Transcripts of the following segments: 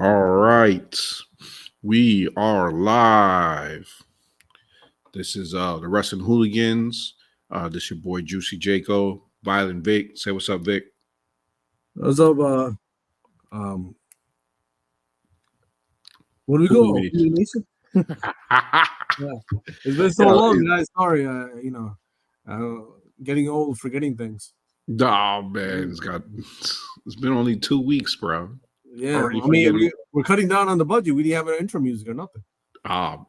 All right. We are live. This is the Wrestling Hooligans. This your boy Juicy Jeiko, Violent Vic. Say what's up, Vic. What's up? Um, where do we go? Holy Holy Nation? Yeah, it's been so yeah, long, guys. Sorry, getting old, forgetting things. oh man, it's been only 2 weeks, bro. Yeah, Already I mean, forgetting. we're cutting down on the budget. We didn't have an intro music or nothing. Oh,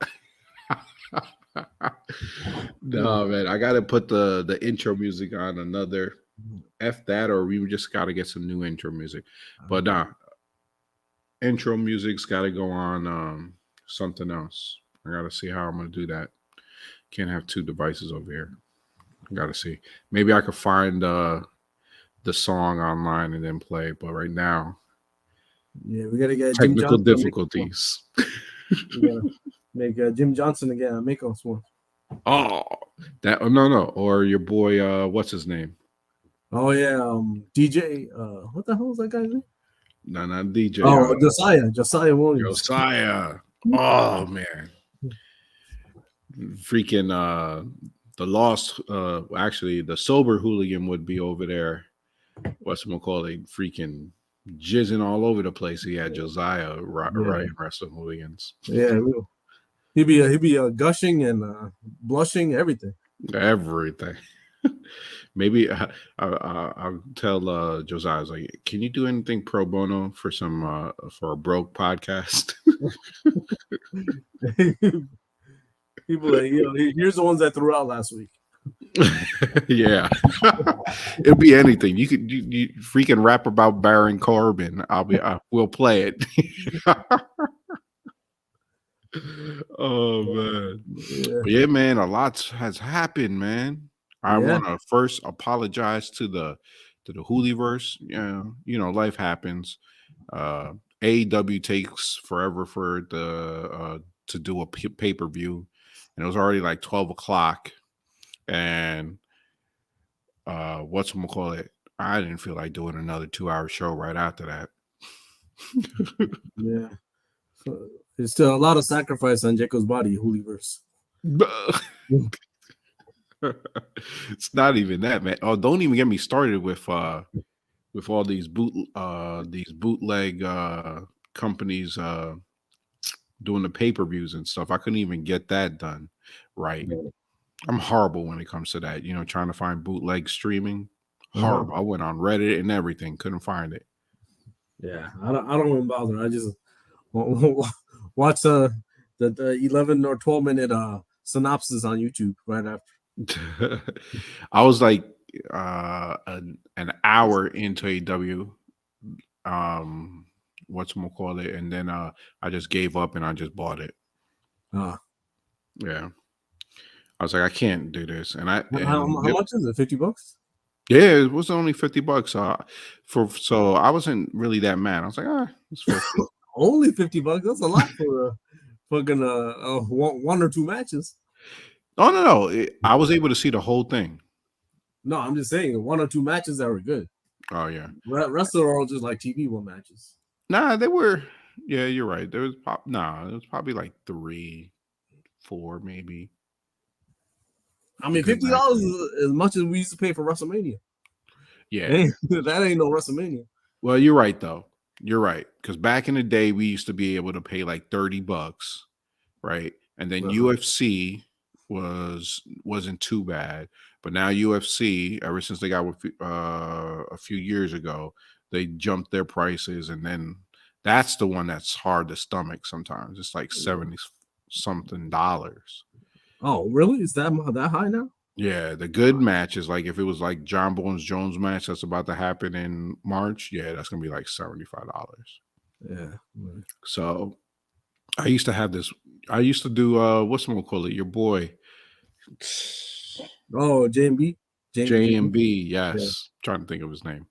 no, man. I gotta put the intro music on another. F that, or we just gotta get some new intro music. But intro music's got to go on something else. I got to see how I'm going to do that. Can't have two devices over here. I got to see. Maybe I could find the song online and then play. But right now, Yeah, we gotta get Jim technical Johnson. difficulties. We gotta make Jim Johnson again. Make us one. Oh, no. Or your boy, what's his name? Oh yeah, DJ. What the hell was that guy's name? No, not DJ. Oh, Josiah Williams. Josiah. Oh man, freaking the lost. Actually, the sober hooligan would be over there. What's gonna call it? Freaking jizzing all over the place. He had Josiah right wrestling hooligans. Yeah, he'd be gushing and blushing, everything. Everything. Maybe I'll tell Josiah, I was like, can you do anything pro bono for for a broke podcast? People like, here's the ones that threw out last week. Yeah. It'll be anything. You freaking rap about Baron Corbin. We'll play it. Oh man. Yeah, man, a lot has happened, man. I want to first apologize to the Hooliverse. Life happens. AEW takes forever for to do a pay-per-view, and it was already like 12 o'clock. And whatchamacallit, I didn't feel like doing another 2-hour show right after that. Yeah. So there's still a lot of sacrifice on Jeiko's body, Hooliverse. It's not even that, man. Oh, don't even get me started with all these bootleg companies doing the pay-per-views and stuff. I couldn't even get that done right. I'm horrible when it comes to that. Trying to find bootleg streaming. Horrible. I went on Reddit and everything, couldn't find it. Yeah, I don't even bother. I just watch the 11 or 12 minute synopsis on YouTube right after. I was like an hour into AEW, whatchamacallit, and then I just gave up and I just bought it. Yeah. I was like, I can't do this. And how much is it? $50? Yeah, it was only $50. So I wasn't really that mad. I was like, it's 50. Only $50. That's a lot for fucking one or two matches. Oh no. I was able to see the whole thing. No, I'm just saying 1 or 2 matches that were good. Oh yeah. Rest are all just like TV one matches. Nah, they were. Yeah, you're right. There was it was probably like 3, 4 maybe. I mean, $50 is as much as we used to pay for WrestleMania. Yeah, that ain't no WrestleMania. Well, you're right though. You're right, because back in the day, we used to be able to pay like $30, right? And then UFC wasn't too bad, but now UFC, ever since they got a few years ago, they jumped their prices, and then that's the one that's hard to stomach. Sometimes it's like $70 something. Oh, really? Is that high now? Yeah, the good matches, like if it was like John Bones Jones match that's about to happen in March, yeah, that's gonna be like $75. Yeah. So I used to have this. I used to do whatchamacallit, your boy. Oh, JMB. JMB, yes. Trying to think of his name.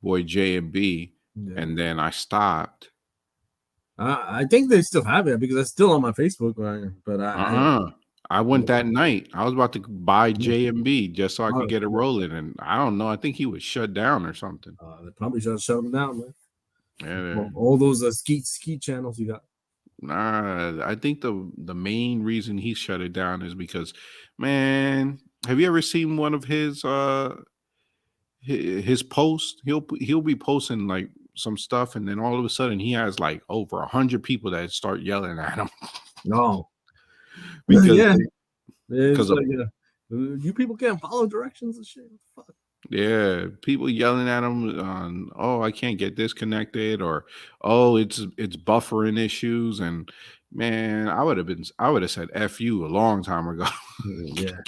Boy JMB. Yeah. And then I stopped. I think they still have it because it's still on my Facebook, but I went that night. I was about to buy JMB just so I could get it rolling, and I don't know. I think he was shut down or something. They probably should have shut him down, man. Yeah. All those ski channels you got. Nah, I think the main reason he shut it down is because, man, have you ever seen one of his posts? He'll be posting like some stuff, and then all of a sudden he has like over 100 people that start yelling at him No, because yeah, because it's of like you people can't follow directions and shit. Fuck. yeah, people yelling at him on, oh, I can't get disconnected, or oh, it's buffering issues, and man, I would have said F you a long time ago. Yeah,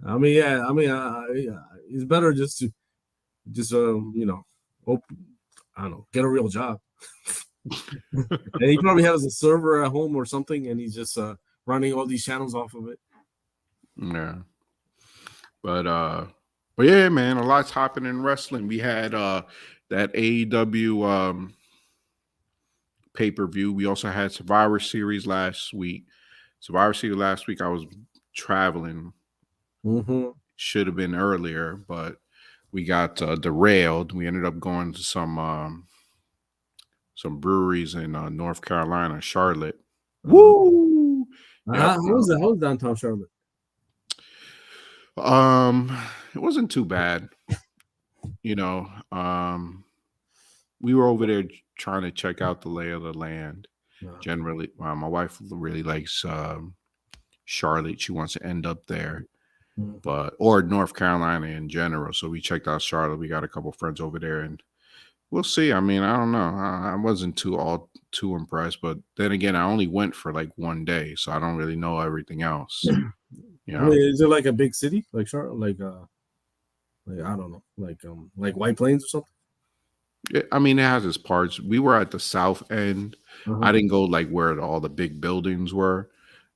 I mean, yeah, it's better just to I don't know, get a real job. And he probably has a server at home or something, and he's just running all these channels off of it. Yeah. But yeah, man, a lot's happening in wrestling. We had that AEW pay-per-view. We also had Survivor Series last week. I was traveling. Mm-hmm. Should have been earlier, but we got derailed. We ended up going to some breweries in North Carolina, Charlotte. Woo! Yep. How was that? How was downtown Charlotte? It wasn't too bad. You know, we were over there trying to check out the lay of the land. Generally, my wife really likes Charlotte. She wants to end up there, or North Carolina in general. So we checked out Charlotte. We got a couple friends over there, and we'll see. I mean, I don't know. I wasn't too impressed, but then again, I only went for like one day, so I don't really know everything else. You know? I mean, is it like a big city, like Charlotte, like I don't know, like White Plains or something? I mean, it has its parts. We were at the south end. Uh-huh. I didn't go like where all the big buildings were.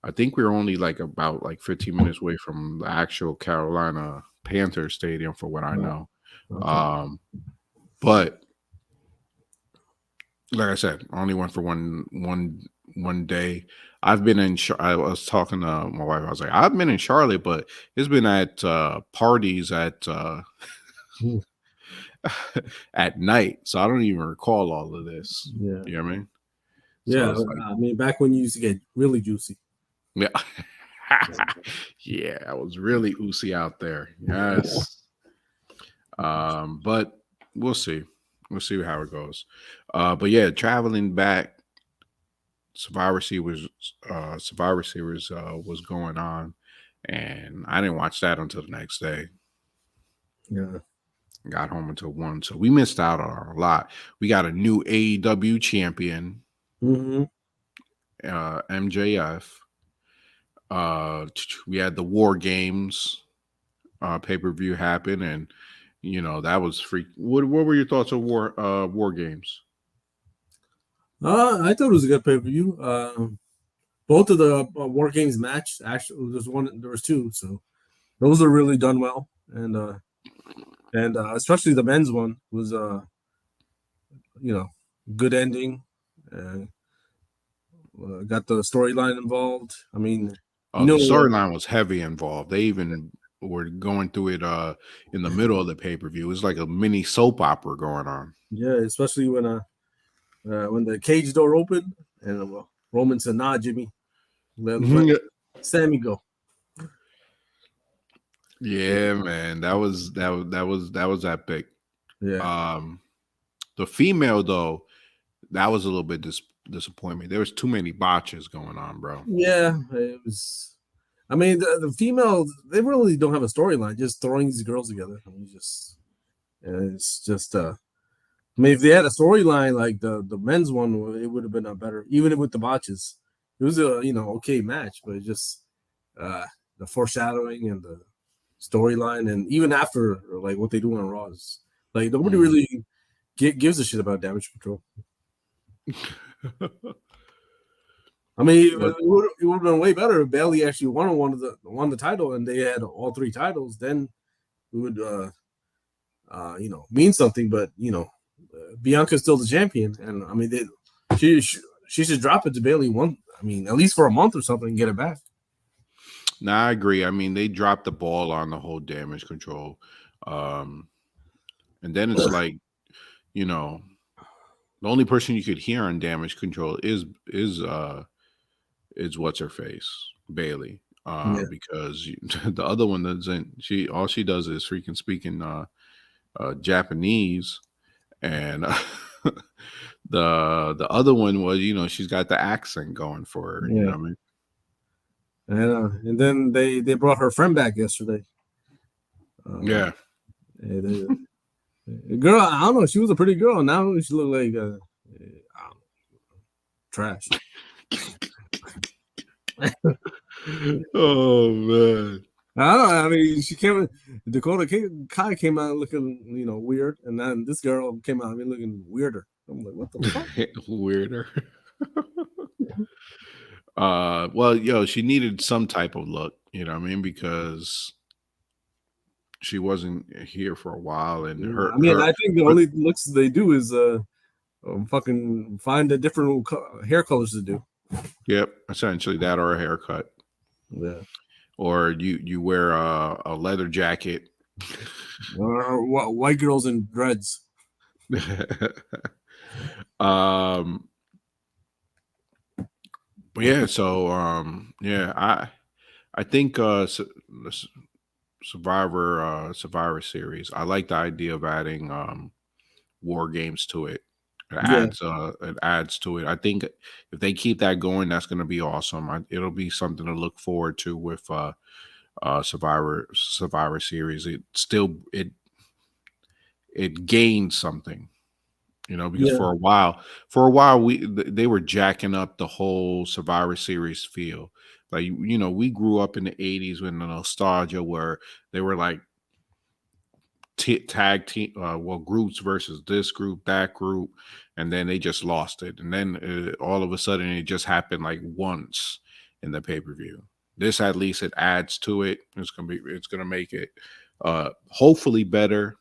I think we were only like about like 15 minutes away from the actual Carolina Panthers stadium, for what I know. Okay. But like I said, I only went for one day. I've been in. I was talking to my wife. I was like, I've been in Charlotte, but it's been at parties at at night, so I don't even recall all of this. Yeah. You know what I mean? Yeah, So like, I mean, back when you used to get really juicy. yeah. Yeah, I was really oozy out there. Yes. But we'll see. We'll see how it goes. But yeah, traveling back, Survivor Series was going on, and I didn't watch that until the next day. Yeah. Got home until 1, so we missed out on a lot. We got a new AEW champion, Mm-hmm. MJF. We had the War Games pay-per-view happen, and that was freak. What were your thoughts on War Games? I thought it was a good pay-per-view. Both of the War Games match, actually, there was two, so those are really done well, and especially the men's one was good ending. Got the storyline involved. I mean, The storyline was heavy involved. They even were going through it in the middle of the pay-per-view. It was like a mini soap opera going on. Yeah, especially when the cage door opened and Roman said, "Nah, Jimmy, let Sammy go." Yeah, man, that was epic. Yeah. The female though, that was a little bit disappointment. There was too many botches going on, bro. Yeah, it was. I mean, the females, they really don't have a storyline. Just throwing these girls together. I mean, it's just. I mean, if they had a storyline like the men's one, it would have been a better. Even with the botches, it was a okay match, but it just the foreshadowing and the storyline, and even after like what they do on Raw is like nobody really gives a shit about Damage Control. I mean, it would have been way better if Bailey actually won the title and they had all three titles. Then it would, mean something. But Bianca's still the champion, and I mean, she should drop it to Bailey at least for a month or something and get it back. No, I agree. I mean, they dropped the ball on the whole Damage Control, and then it's like, The only person you could hear on Damage Control is what's her face, Bailey. Yeah. Because the other one doesn't. All she does is freaking speaking Japanese, and the other one was, she's got the accent going for her. You know Yeah. what I mean? And then they brought her friend back yesterday. Yeah. The girl, I don't know. She was a pretty girl. Now she look like trash. Oh man. I don't know. I mean, Kai came out looking, weird, and then this girl came out looking weirder. I'm like, what the fuck? Weirder. Well, she needed some type of look, you know what I mean? Because she wasn't here for a while, and I mean, I think the only looks they do is fucking find a different hair colors to do. Yep, essentially that, or a haircut. Yeah. Or you wear a leather jacket. Or white girls in dreads. But yeah, so I think Survivor Series. I like the idea of adding war games to it. It adds to it. I think if they keep that going, that's going to be awesome. It'll be something to look forward to with Survivor Series. It gained something, because for a while they were jacking up the whole Survivor Series feel. Like, we grew up in the 80s with the nostalgia where they were like tag team, groups versus this group, that group, and then they just lost it, and then all of a sudden it just happened like once in the pay-per-view. This, at least, it adds to it. It's gonna make it hopefully better,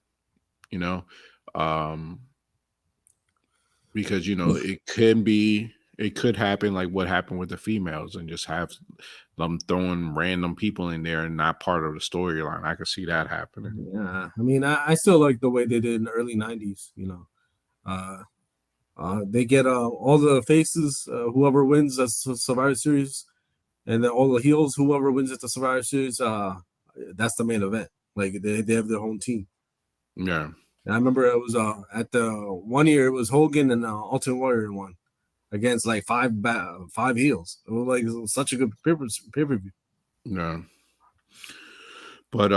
because it could happen like what happened with the females, and just have them throwing random people in there and not part of the storyline. I could see that happening. Yeah, I mean, I still like the way they did in the early '90s. They get all the faces, whoever wins the Survivor Series, and then all the heels, whoever wins at the Survivor Series. That's the main event. Like they have their own team. Yeah. And I remember it was at the 1 year it was Hogan and Ultimate Warrior won against like five heels. It was such a good pay-per-view. Yeah. But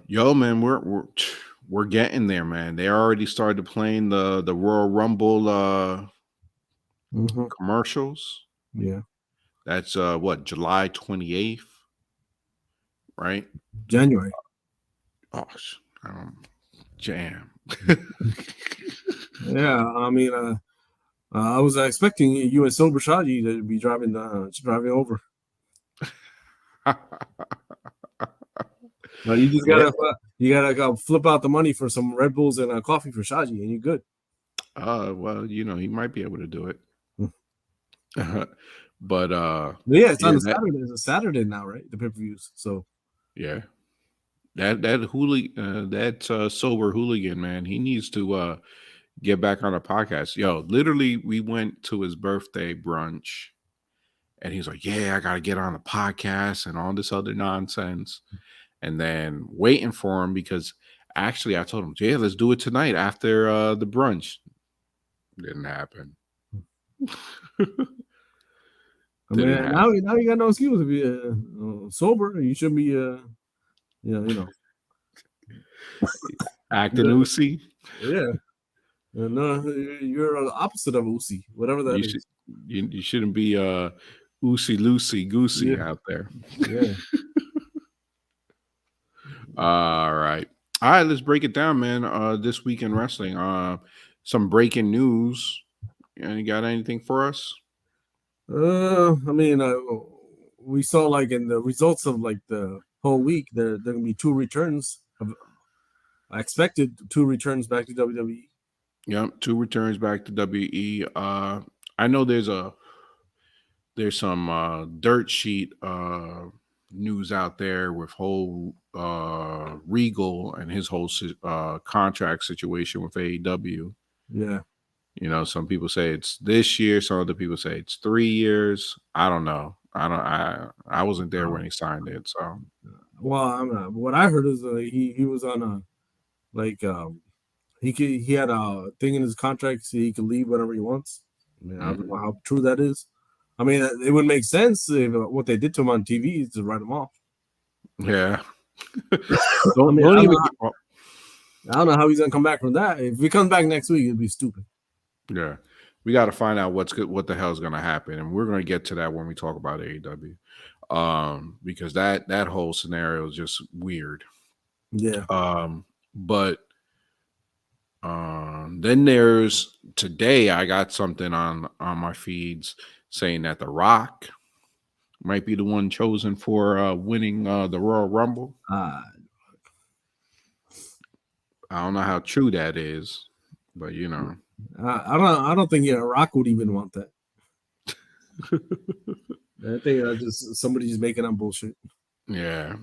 yo, man, we're getting there, man. They already started playing the Royal Rumble commercials. Yeah. That's what, July 28th, right? January. Oh, jam. Yeah, I mean, I was expecting you and Silver Shaji to be driving over. No, you just gotta go flip out the money for some Red Bulls and a coffee for Shaji, and you're good. Well, he might be able to do it. But yeah, it's on a Saturday. It's a Saturday now, right? The pay-per-views. So yeah, that sober hooligan, man, he needs to get back on a podcast. Yo, literally, we went to his birthday brunch, and he's like, "Yeah, I gotta get on a podcast and all this other nonsense." And then waiting for him, because actually I told him, "Yeah, let's do it tonight after the brunch." Didn't happen. I mean, now you got no excuse to be sober. You should be, acting Uzi. Yeah, no, you're the opposite of Uzi, whatever that is. You shouldn't be Uzi loosey goosey out there. Yeah. All right. Let's break it down, man. This week in wrestling, some breaking news. You got anything for us? I mean, we saw like in the results of like the whole week, there gonna be two returns. I expected two returns back to WWE. Yep, two returns back to WWE. I know there's some dirt sheet news out there with whole Regal and his whole contract situation with AEW. Yeah. You know, some people say it's this year, some other people say it's 3 years. I don't know. I wasn't there when he signed it, so Well, what I heard is he was on a like he had a thing in his contract so he could leave whenever he wants. I mean, I don't know how true that is. I mean, it would make sense if what they did to him on TV is to write him off. yeah. I don't mean, don't even I don't know how he's gonna come back from that. If he comes back next week, it'd be stupid. yeah. We got to find out what the hell's going to happen, and we're going to get to that when we talk about AEW. Because that whole scenario is just weird. Yeah. But then there's today I got something on my feeds saying that The Rock might be the one chosen for winning the Royal Rumble. I don't know how true that is, but you know, I don't think Rock would even want that. I think that's just somebody just making up bullshit. Yeah,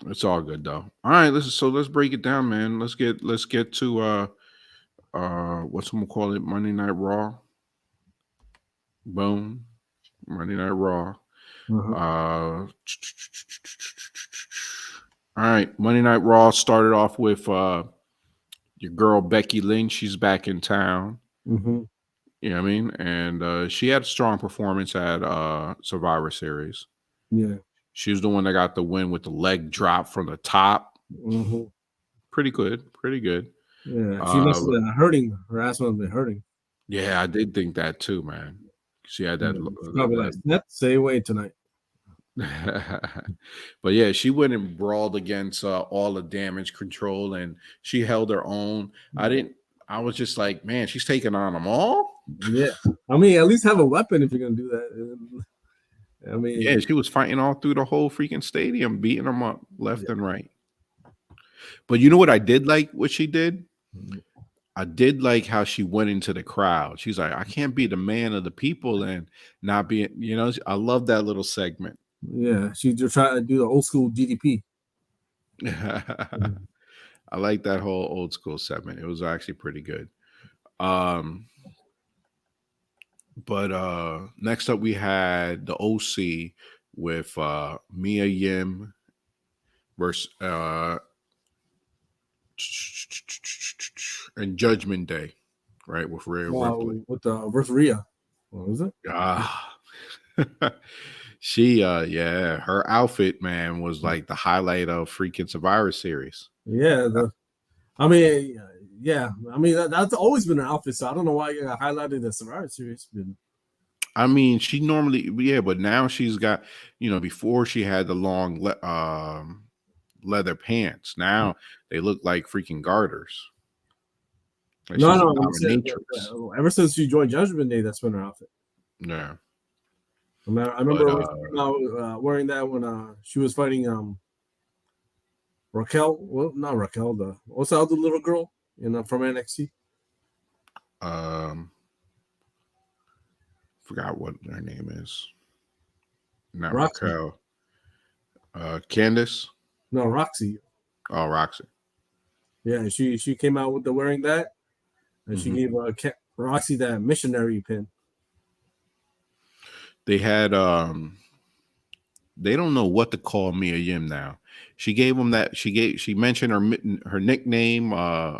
it's all good though. All right, let's break it down, man. Let's get to what's gonna call it, Monday Night Raw. Boom, Monday Night Raw. All right, Monday Night Raw started off with your girl Becky Lynch. She's back in town. You know what I mean? And she had a strong performance at Survivor Series. Yeah. She was the one that got the win with the leg drop from the top. Pretty good. Yeah, she must have been hurting. Her ass must have been hurting. Yeah, I did think that too, man. She had that. Probably like, stay away tonight. But yeah, she went and brawled against all the Damage Control, and she held her own. I was just like, man, she's taking on them all. Yeah, I mean, at least have a weapon if you're gonna do that. I mean, yeah, she was fighting all through the whole freaking stadium, beating them up left and right. But you know what I did like? What she did? I did like how she went into the crowd. She's like, I can't be the man of the people and not be, you know, I love that little segment. Yeah, she just trying to do the old school DDP. I like that whole old school segment. It was actually pretty good. But next up we had the OC with Mia Yim versus and Judgment Day, right? With Rhea Ripley. With versus Rhea. What was it? She yeah, her outfit, man, was like the highlight of freaking Survivor Series. Yeah, I mean, that's always been an outfit, so I don't know why you highlighted the Survivor Series. I mean, she normally, yeah, but now she's got, you know, before she had the long leather pants. Now they look like freaking garters. Like no, ever since she joined Judgment Day, that's been her outfit. Yeah. I remember wearing that when she was fighting Raquel. Well, not Raquel. What's the other little girl from NXT? Forgot what her name is. Not Roxy. Raquel. Candice. No, Roxy. Oh, Roxy. Yeah, she came out with wearing that, and she gave Roxy that missionary pin. They had they don't know what to call Mia Yim now. She gave them that she mentioned her nickname,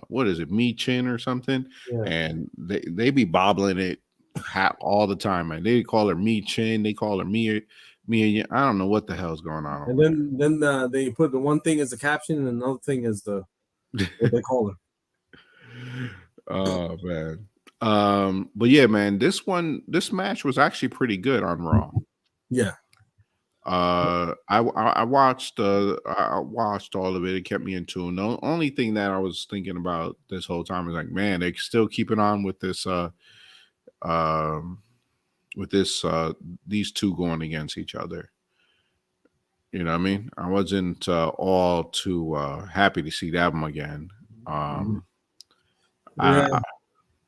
what is it, Me Chin or something, and they be bobbling it all the time, man. They call her Me Chin, they call her Mia Yim. I don't know what the hell's going on. And then they put the one thing as a caption and another thing as what they call her. Oh man. But yeah, man, this match was actually pretty good on Raw. Yeah. I watched all of it. It kept me in tune. The only thing that I was thinking about this whole time is like, man, they're still keeping on with this these two going against each other. You know what I mean? I wasn't all too happy to see them again. Yeah.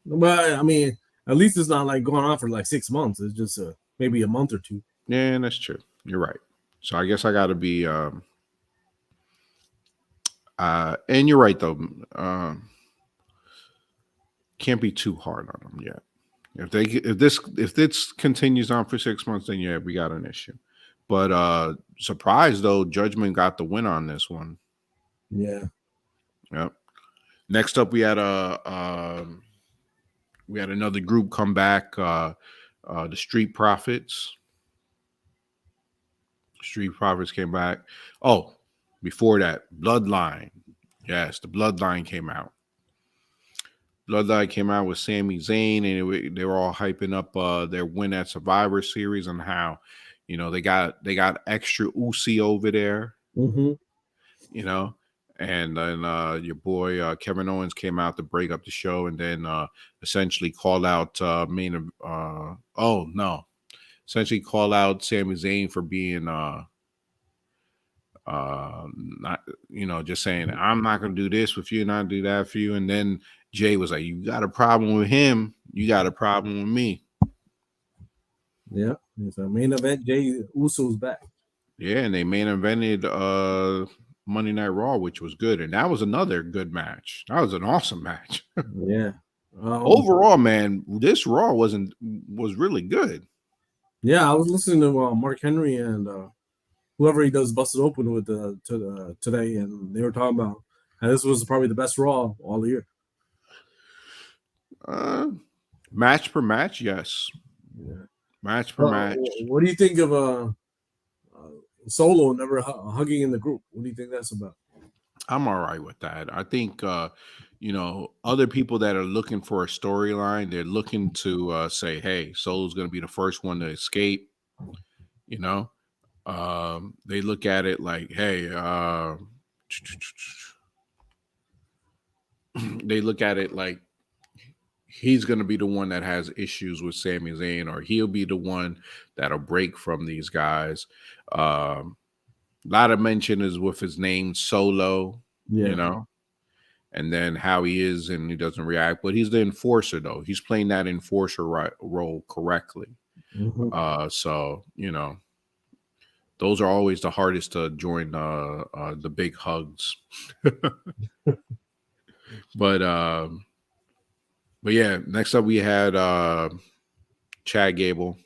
But I mean, at least it's not like going on for like 6 months. It's just maybe a month or two. Yeah, that's true. You're right. So I guess I got to be. And you're right though. can't be too hard on them yet. If this continues on for 6 months, then yeah, we got an issue. But surprise though, Judgment got the win on this one. Yeah. Yep. Next up, we had another group come back. The Street Profits. Street Profits came back. Oh, before that, Bloodline. Yes, the Bloodline came out. Bloodline came out with Sami Zayn, and they were all hyping up their win at Survivor Series and how, they got extra Uzi over there, and then your boy Kevin Owens came out to break up the show, and then essentially call out essentially call out Sami Zayn for being not, just saying, I'm not gonna do this with you, not do that for you. And then Jay was like, you got a problem with him, you got a problem with me. Yeah, it's a main event. Jay Uso's back. Yeah, and they main evented Monday Night Raw, which was good, and that was another good match. That was an awesome match. Yeah. Overall, man, this Raw was really good. Yeah, I was listening to Mark Henry and whoever he does Busted Open with today, and they were talking about how this was probably the best Raw all year. Match per match, yes. Yeah. Match per match. What do you think of Solo never hugging in the group? What do you think that's about? I'm all right with that. I think other people that are looking for a storyline, they're looking to say, hey, Solo's going to be the first one to escape. They look at it like, hey, they look at it like he's going to be the one that has issues with Sami Zayn, or he'll be the one that'll break from these guys. A lot of mention is with his name Solo, and then how he is and he doesn't react. But he's the enforcer, though. He's playing that enforcer role correctly. So, those are always the hardest to join the big hugs. But yeah, next up we had Chad Gable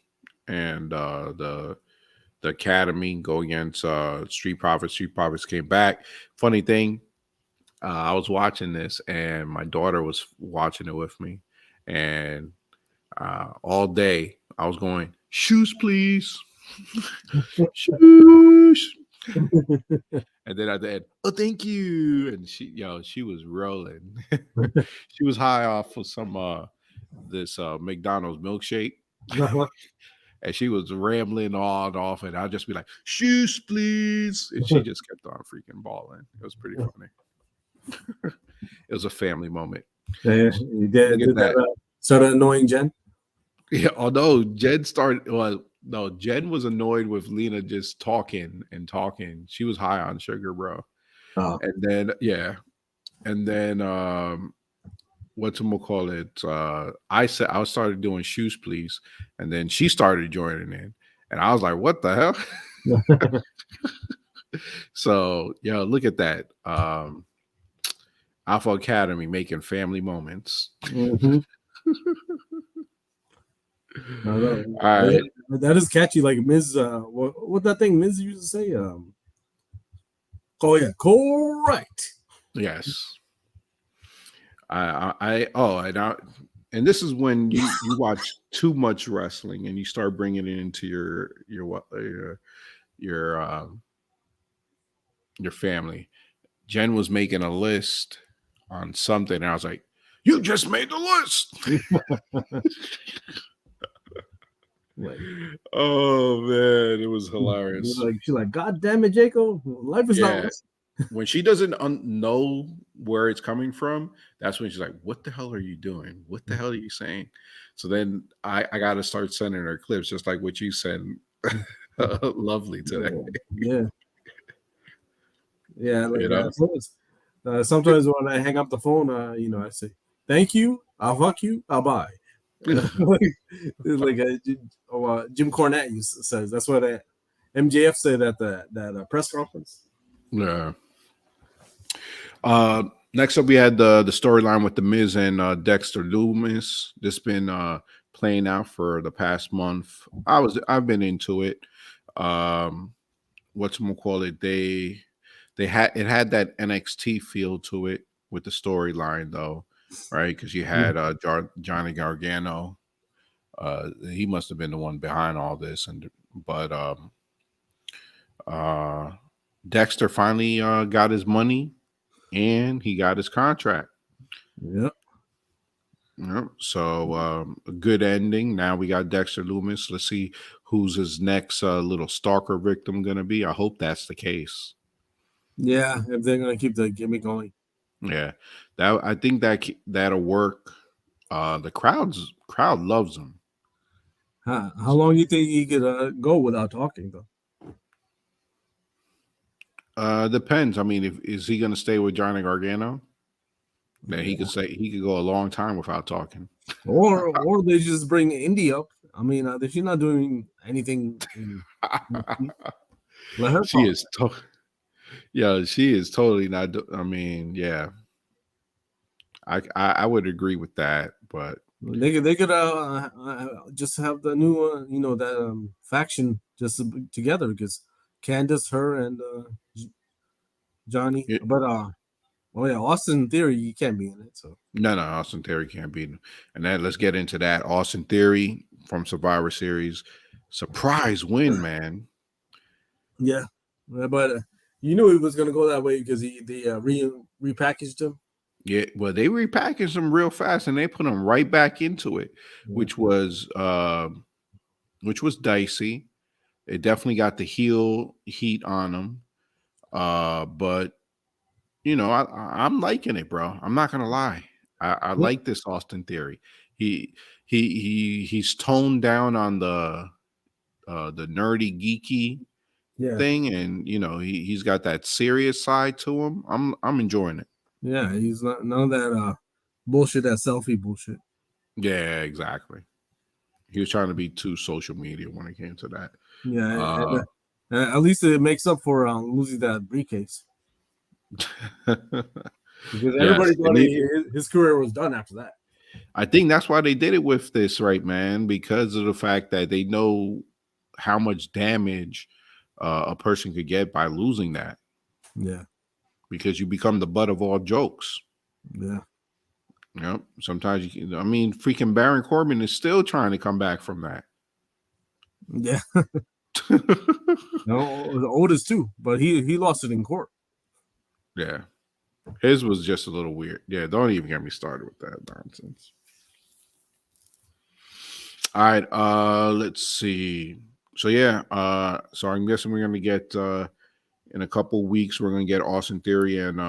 and the Academy go against Street Profits. Street Profits came back. Funny thing, I was watching this and my daughter was watching it with me, and all day I was going, shoes please. Shoes. And then at the end, oh, thank you. And she was rolling. She was high off of some this McDonald's milkshake. And she was rambling on off, and I'd just be like, shoes, please. And she just kept on freaking balling. It was pretty funny. It was a family moment. Yeah, you did that. Started annoying Jen? Yeah, although Jen Jen was annoyed with Lena just talking and talking. She was high on sugar, bro. Oh. And then, whatchamacallit? I started doing shoes, please. And then she started joining in. And I was like, what the hell? So, look at that. Alpha Academy making family moments. All right. That is catchy. Like Miz, what that thing Miz used to say? Oh yeah, correct. Yes. And this is when you watch too much wrestling and you start bringing it into your family. Jen was making a list on something, and I was like, "You just made the list." Oh man, it was hilarious. She's like, God damn it, Jeiko, life is not. When she doesn't know where it's coming from, that's when she's like, what the hell are you doing? What the hell are you saying? So then I got to start sending her clips, just like what you said. Lovely today. Yeah. Sometimes when I hang up the phone, I say, thank you, I'll fuck you, I'll buy. Like Jim Cornette says. That's what MJF said at that press conference. Yeah. Next up, we had the storyline with the Miz and Dexter Loomis. This been playing out for the past month. I've been into it. Um, whatchamacallit, they had that NXT feel to it with the storyline though, right? Because you had Johnny Gargano. He must have been the one behind all this, but uh, Dexter finally got his money and he got his contract. Yep. Yep. So a good ending. Now we got Dexter Loomis. Let's see who's his next little stalker victim gonna be. I hope that's the case. Yeah, if they're gonna keep the gimmick going. Yeah, that I think that'll work. The crowd loves him. How long do you think he could go without talking though? Depends. I mean, if is he gonna stay with Johnny Gargano? Then he could go a long time without talking. Or they just bring Indy up. I mean, if she's not doing anything, let her She talk. is yeah, she is totally not. I mean, yeah, I would agree with that, but They could just have the new that faction just together because Candace, her, and Johnny. it, But oh yeah, Austin Theory, you can't be in it. So no, Austin Theory can't beat him. And that let's get into that. Austin Theory from Survivor Series, surprise win, man. yeah, but you knew it was gonna go that way because they repackaged him. Yeah, well, they repackaged him real fast and they put him right back into it, which was dicey. It definitely got the heel heat on him. But I'm liking it, bro. I'm not gonna lie. I Yeah, like this Austin Theory. He's toned down on the nerdy geeky yeah, thing, and he's got that serious side to him. I'm enjoying it. yeah. He's not none of that bullshit, that selfie bullshit. Yeah, exactly. He was trying to be too social media when it came to that. Yeah, Uh, and at least it makes up for losing that briefcase because yes, everybody thought his career was done after that. I think that's why they did it with this, right, man? Because of the fact that they know how much damage a person could get by losing that. Yeah, Because you become the butt of all jokes. yeah, Sometimes you can. I mean, freaking Baron Corbin is still trying to come back from that. yeah. No, the Otis too, but he lost it in court. Yeah, his was just a little weird. Yeah, don't even get me started with that nonsense. All right, let's see. So yeah, so I'm guessing we're gonna get in a couple weeks we're gonna get Austin Theory and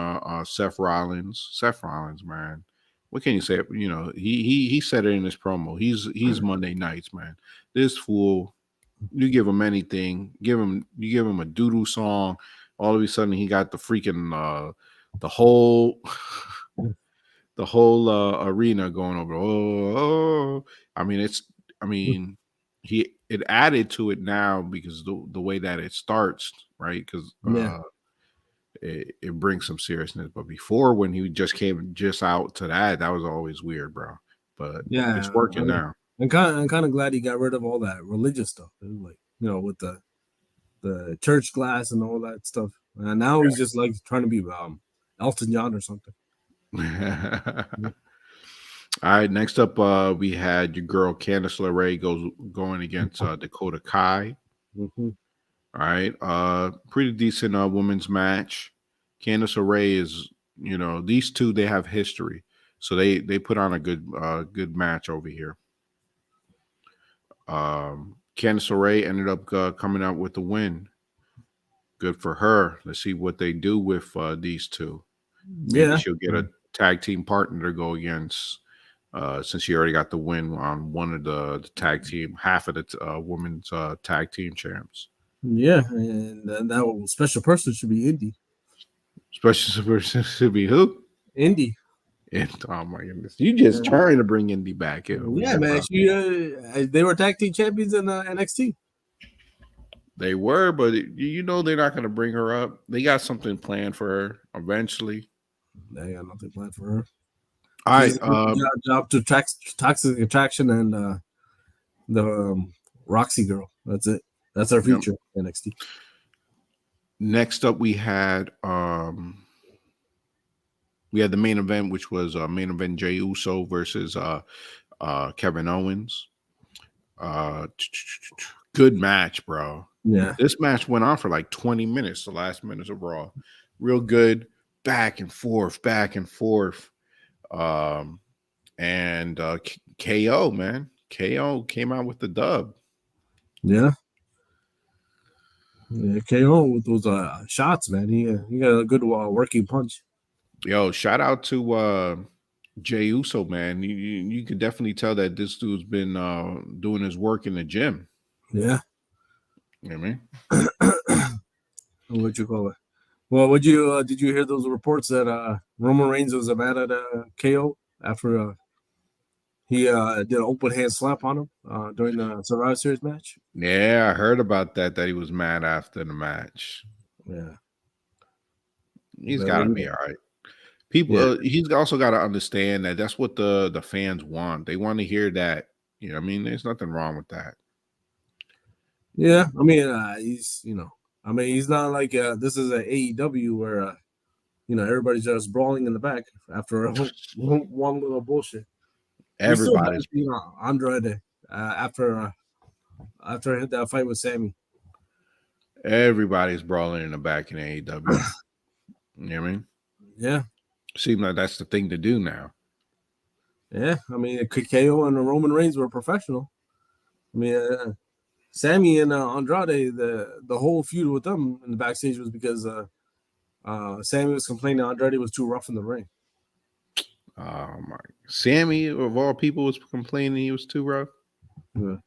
Seth Rollins. Seth Rollins, man. What can you say? He said it in his promo. He's Monday nights, man. This fool, you give him anything, you give him a doodoo song, all of a sudden he got the freaking the whole the whole arena going over. Oh, I mean, it added to it now because the way that it starts, right? Because Yeah, it brings some seriousness. But before, when he just came just out to that was always weird, bro. But yeah. it's working now. I'm kind of glad he got rid of all that religious stuff, like with the church glass and all that stuff. And now he's just like trying to be Elton John or something. All right, next up, we had your girl Candice LeRae going against Dakota Kai. Mm-hmm. All right, pretty decent women's match. Candice LeRae is, these two they have history, so they put on a good match over here. Candice LeRae ended up coming out with the win. Good for her. Let's see what they do with these two. Maybe Yeah, she'll get a tag team partner to go against. Since she already got the win on one of the tag team, half of the women's tag team champs. yeah, and that special person should be Indy. Special person should be who? Indy. And, oh my goodness, you just trying to bring Indy back in. Yeah, man. They were tag team champions in NXT. They were, but they're not going to bring her up. They got something planned for her eventually. They got nothing planned for her. All right. She's job to Toxic Attraction and the Roxy girl. That's it. That's our future NXT. Next up, we had the main event, which was main event Jey Uso versus Kevin Owens. Good match, bro. Yeah. This match went on for like 20 minutes, the last minutes of Raw. Real good, back and forth, back and forth. And KO, man. KO came out with the dub. Yeah. Yeah, KO with those shots, man. He got a good working punch. Yo, shout out to Jey Uso, man. You can definitely tell that this dude's been doing his work in the gym. Yeah. You know what I mean? What you call it? Well, did you hear those reports that Roman Reigns was mad at KO after he did an open hand slap on him during the Survivor Series match? Yeah, I heard about that he was mad after the match. Yeah. He's got to be all right. People, he's also got to understand that that's what the fans want. They want to hear that. You know what I mean? There's nothing wrong with that. Yeah, I mean, he's not like this is an AEW where everybody's just brawling in the back after one little bullshit. Everybody's Andrade after I hit that fight with Sammy. Everybody's brawling in the back in AEW. You know what I mean? Yeah. Seems like that's the thing to do now. Yeah, I mean, KO and Roman Reigns were professional. I mean, Sammy and Andrade, the whole feud with them in the backstage was because Sammy was complaining Andrade was too rough in the ring. Oh my! Sammy of all people was complaining he was too rough. Yeah.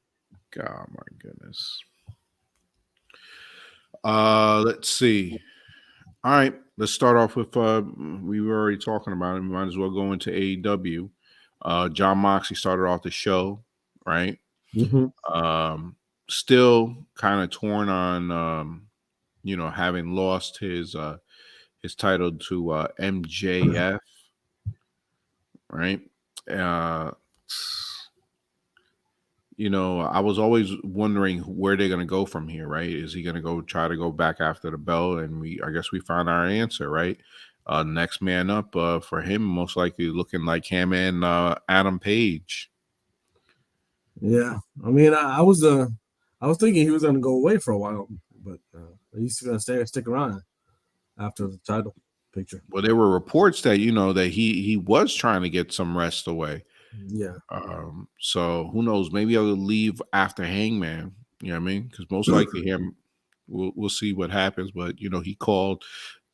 God, my goodness. Let's see. All right, let's start off with we were already talking about it. We might as well go into AEW. John Moxley started off the show, right? Mm-hmm. Still kind of torn on having lost his title to MJF, right? I was always wondering where they're gonna go from here, right? Is he gonna try to go back after the belt? And I guess we found our answer, right? Next man up for him, most likely looking like him and Adam Page. Yeah, I mean, I was thinking he was gonna go away for a while, but he's gonna stick around after the title picture. Well, there were reports that that he was trying to get some rest away. Yeah. So who knows? Maybe I'll leave after Hangman. You know what I mean? Because most likely him. We'll see what happens. But he called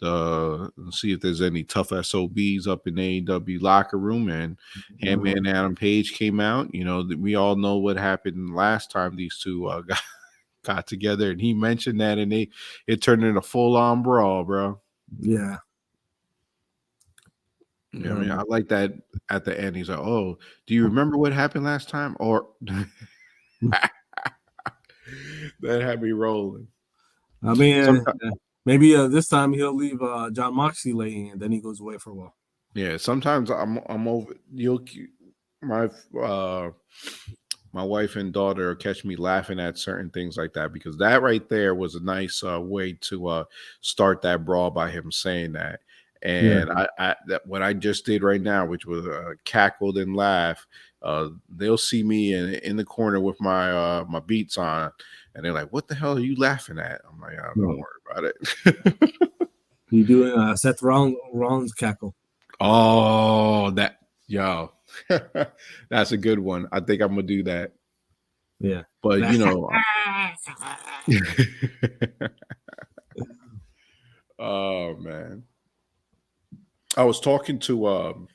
see if there's any tough SOBs up in the AEW locker room, and Hangman and Adam Page came out. We all know what happened last time these two got together, and he mentioned that, and it turned into full on brawl, bro. Yeah. I mean, I like that at the end. He's like, "Oh, do you remember what happened last time?" Or that had me rolling. I mean, maybe this time he'll leave John Moxley laying, and then he goes away for a while. Yeah, sometimes I'm over. My wife and daughter catch me laughing at certain things like that, because that right there was a nice way to start that brawl by him saying that. And that what I just did right now, which was cackled and laugh. They'll see me in the corner with my my beats on, and they're like, "What the hell are you laughing at?" I'm like, "Oh, don't worry about it." You doing Seth Rollins cackle? Oh, that's a good one. I think I'm gonna do that. Yeah, but oh man. I was talking to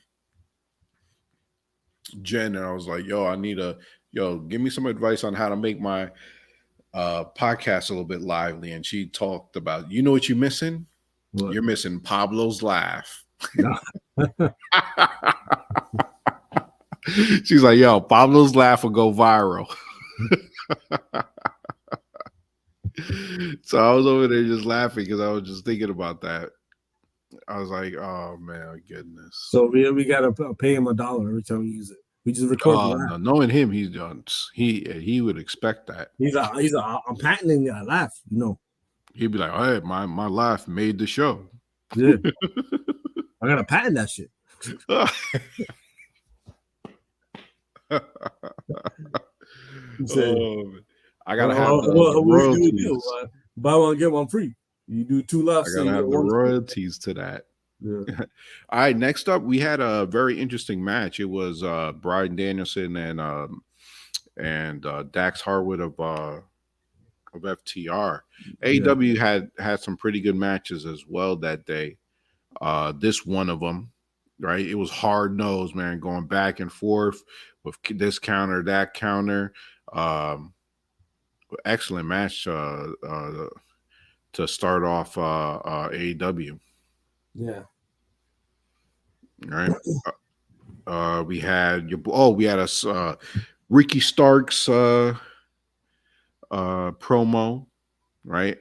Jen, and I was like, give me some advice on how to make my podcast a little bit lively. And she talked about, what you're missing? What? You're missing Pablo's laugh. No. She's like, yo, Pablo's laugh will go viral. So I was over there just laughing because I was just thinking about that. I was like, oh man, goodness. So we gotta pay him $1 every time we use it. We just record the Oh laugh. no, knowing him, he's done. He would expect that. I'm patenting that laugh. He'd be like, hey, my laugh made the show. Yeah, I gotta patent that shit. Oh, I gotta have the what do you do? royalties. Buy one get one free. You do 2 I laughs. gotta And you have get the one free. royalties to that. Yeah. All right, next up, we had a very interesting match. It was Bryan Danielson and Dax Harwood of FTR. AEW had some pretty good matches as well that day. This one of them, right? It was hard nosed, man, going back and forth with this counter, that counter. Excellent match to start off AEW. Yeah. Right. We had a Ricky Starks promo, right?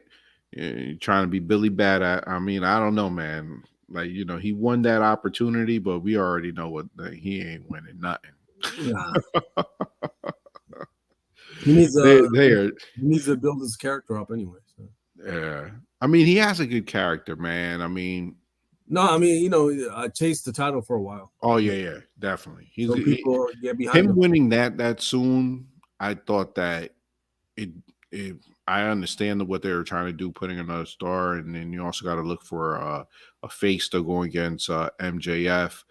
Trying to be Billy Bad. I mean, I don't know, man. Like, he won that opportunity, but we already know he ain't winning nothing. Nah. He needs He to build his character up anyway. So. Yeah. I mean, he has a good character, man. I mean, no, I mean, I chased the title for a while. Oh yeah, definitely. So people get behind him winning that soon. I thought that it. I understand what they were trying to do, putting another star, and then you also got to look for a face to go against MJF.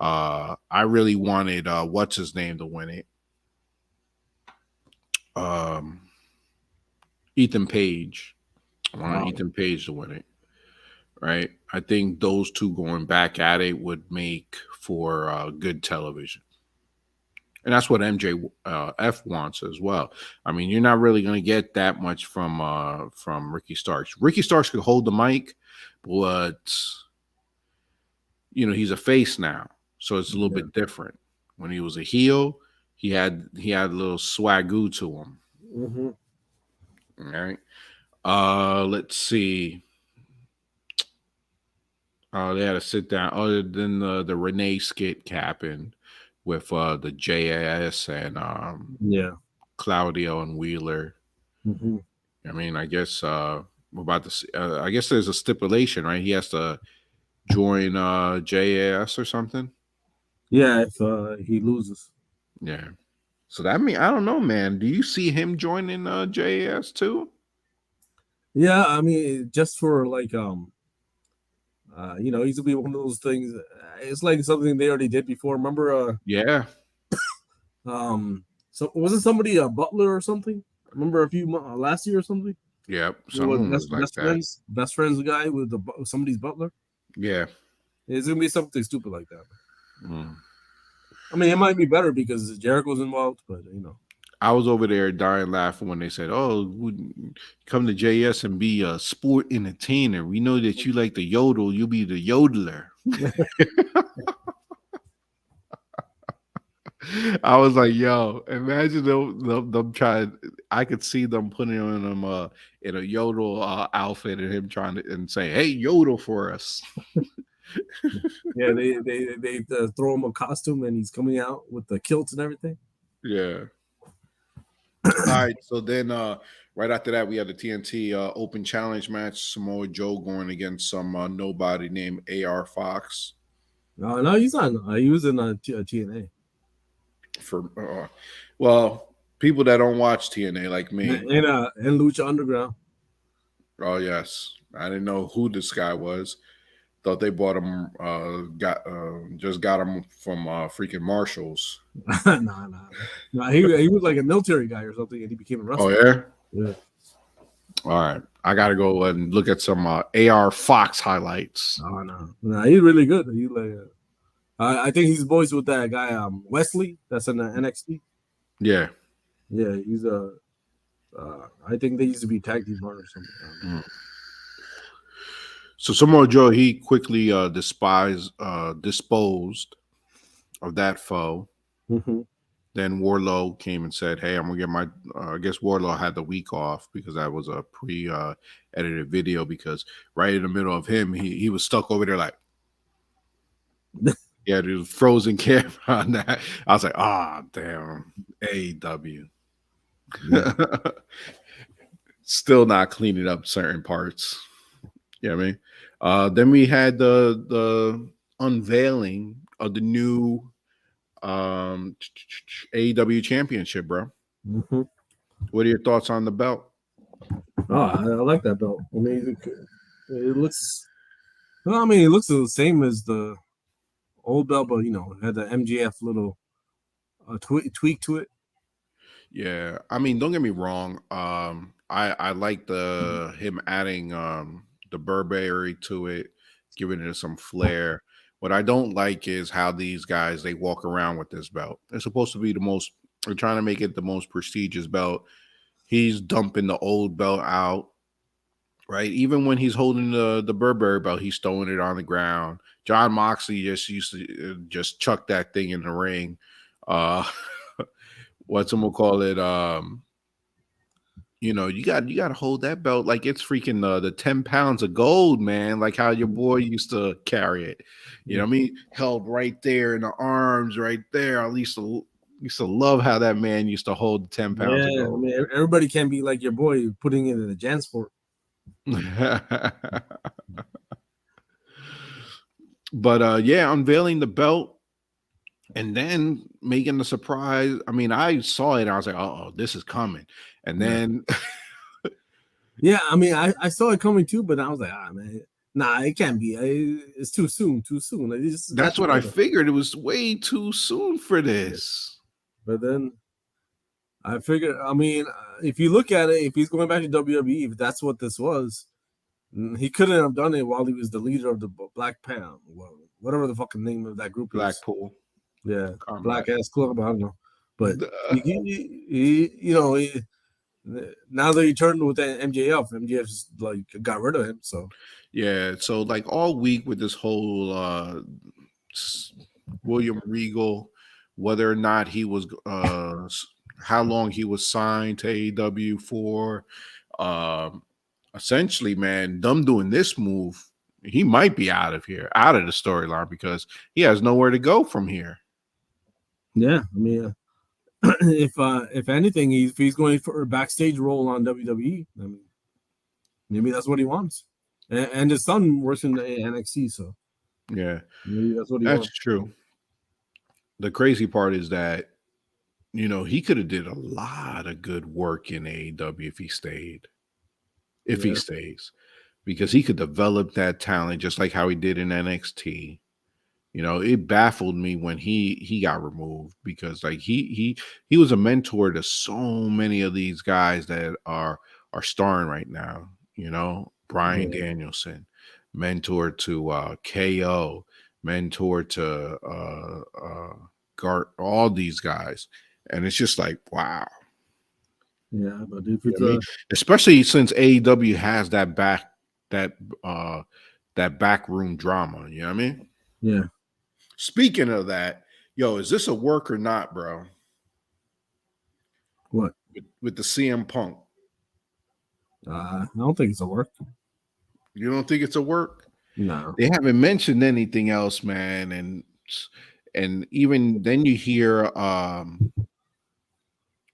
I really wanted what's his name to win it. Ethan Page. I wanted Ethan Page to win it. Right. I think those two going back at it would make for good television. And that's what MJF wants as well. I mean, you're not really going to get that much from Ricky Starks. Ricky Starks could hold the mic, but he's a face now, so it's a little bit different. When he was a heel, he had a little swagoo to him. Mm-hmm. All right. Let's see. They had to sit down. Other than the Renee skit happened with the JAS and Claudio and Wheeler. Mm-hmm. I mean, I guess we're about to see. I guess there's a stipulation, right? He has to join JAS or something. Yeah, if he loses. Yeah. So that means I don't know, man. Do you see him joining JAS too? Yeah, I mean, just for like he's gonna be one of those things. It's like something they already did before. Remember? Yeah. So wasn't somebody a Butler or something? Remember a few last year or something? Yep. Someone was like that. Best friends guy with somebody's Butler. Yeah. It's gonna be something stupid like that. I mean, it might be better because Jericho's involved, but I was over there dying laughing when they said, "Oh, come to JS and be a sport entertainer. We know that you like the yodel. You'll be the yodeler." I was like, "Yo, imagine them trying." I could see them putting him in a yodel outfit and him trying to and say, "Hey, yodel for us." Yeah, they throw him a costume and he's coming out with the kilts and everything. Yeah. All right, so then right after that, we had the TNT Open Challenge match. Samoa Joe going against some nobody named AR Fox. No, he's not. He was in TNA. For people that don't watch TNA like me, and Lucha Underground. Oh yes, I didn't know who this guy was. Thought they bought him. Just got him from freaking Marshalls. Nah. He was like a military guy or something, and he became a wrestler. Oh yeah. Yeah. All right, I got to go and look at some AR Fox highlights. Oh no, he's really good. He like, I think he's boys with that guy Wesley. That's in the NXT. Yeah. He's I think they used to be tag team partners or something. So Samoa Joe, he quickly disposed of that foe. Mm-hmm. then Wardlow came and said, "Hey, I'm gonna get my." I guess Wardlow had the week off because that was a pre-edited video. Because right in the middle of him, he was stuck over there like, yeah, there's frozen camera on that. I was like, ah, damn, AEW. Yeah. Still not cleaning up certain parts. You know what I mean? Then we had the unveiling of the new AEW championship, bro. Mm-hmm. What are your thoughts on the belt? Oh, I like that belt. I mean, it looks. Well, I mean, it looks the same as the old belt, but it had the MGF little tweak to it. Yeah, I mean, don't get me wrong. I like the him adding the Burberry to it, giving it some flair. What I don't like is how these guys they walk around with this belt. They're supposed to be the most. They're trying to make it the most prestigious belt. He's dumping the old belt out, right? Even when he's holding the Burberry belt, he's throwing it on the ground. John Moxley just used to just chuck that thing in the ring. Uh, what's gonna call it? You got to hold that belt like it's freaking the 10 pounds of gold, man. Like how your boy used to carry it. You know what I mean? Held right there in the arms, right there. I used to love how that man used to hold the 10 pounds of Yeah, I gold. mean, everybody can be like your boy putting it in the Jansport. But yeah, unveiling the belt and then making the surprise. I mean, I saw it and I was like, oh, this is coming. And then Yeah, I mean, I saw it coming too, but I was like, man, nah, it can't be. It's too soon, too soon. Like, they just got that's what I together. figured. It was way too soon for Yeah. this. But then I figured, I mean, if you look at it, if he's going back to WWE, if that's what this was, he couldn't have done it while he was the leader of the Black Panther, whatever the fucking name of that group is. Blackpool. Yeah, Combat. Black Ass Club. I don't know, but Duh. now that he turned with that MJF just like got rid of him. So Yeah, so like all week with this whole William Regal, whether or not he was how long he was signed to AEW for, um essentially, man, them doing this move, he might be out of here, out of the storyline because he has nowhere to go from here. yeah, I mean, if anything, if he's going for a backstage role on WWE, I mean, maybe that's what he wants. And his son works in the NXT, so Yeah, maybe that's what he that's wants. true. The crazy part is that he could have did a lot of good work in AEW if he stayed. If he Yeah, stays, because he could develop that talent just like how he did in NXT. It baffled me when he got removed because like he was a mentor to so many of these guys that are starring right now. Brian yeah, Danielson, mentor to KO, mentor to Gart, all these guys, and it's just like wow. yeah. But if You know it's what I mean? Especially since AEW has that uh that backroom drama. You know what I mean? yeah, Speaking of that, yo, is this a work or not, bro? what? With the CM Punk. I don't think it's a work. You don't think it's a work? No. They haven't mentioned anything else, man. And even then you hear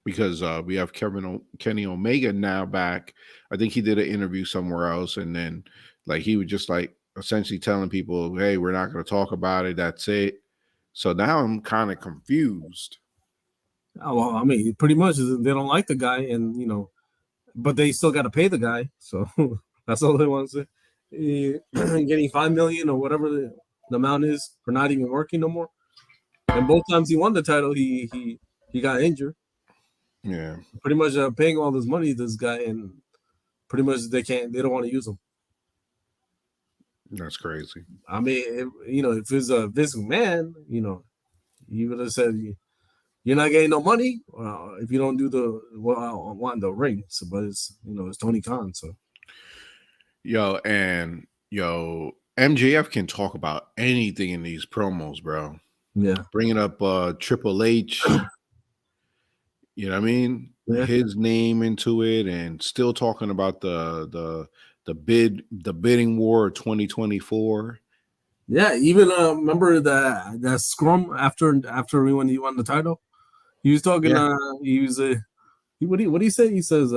because we have Kenny Omega now back. I think he did an interview somewhere else, and then like he was just like essentially telling people, "Hey, we're not going to talk about it. That's it." So now I'm kind of confused. Oh, well, I mean, pretty much they don't like the guy, and but they still got to pay the guy. So that's all they want to say. Getting 5 million or whatever the amount is for not even working no more. And both times he won the title, he got injured. Yeah, Pretty much paying all this money to this guy, and pretty much they don't want to use him. that's crazy. I mean, if it's a Vince McMahon, he would have said you're not getting no money if you don't do I want the ring. So, but it's Tony Khan, so Yo, MJF can talk about anything in these promos, bro. yeah, Bringing up Triple H, You know what I mean? Yeah. His name into it, and still talking about the bidding war of 2024. Yeah, even remember that scrum after when he won the title, he was talking. Yeah. He was what do you say? He says,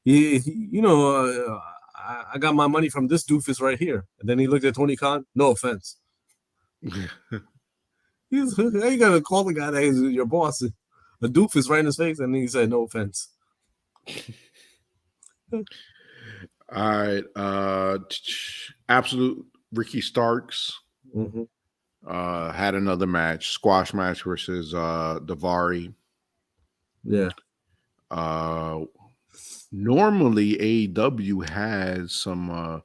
you know, I got my money from this doofus right here, and then he looked at Tony Khan. No offense, he's how you gotta call the guy that is your boss a doofus right in his face, and he said no offense. All right. Absolute Ricky Starks Mm-hmm. had another match, squash match versus Davari. Yeah. Normally AEW has some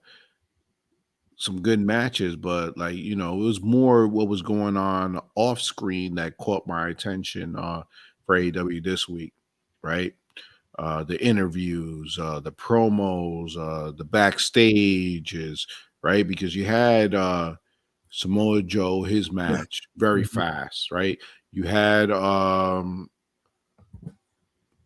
good matches, but like it was more what was going on off screen that caught my attention for AEW this week, right? The interviews, the promos, the backstages, right? Because you had Samoa Joe, his match, very Mm-hmm. fast, right? You had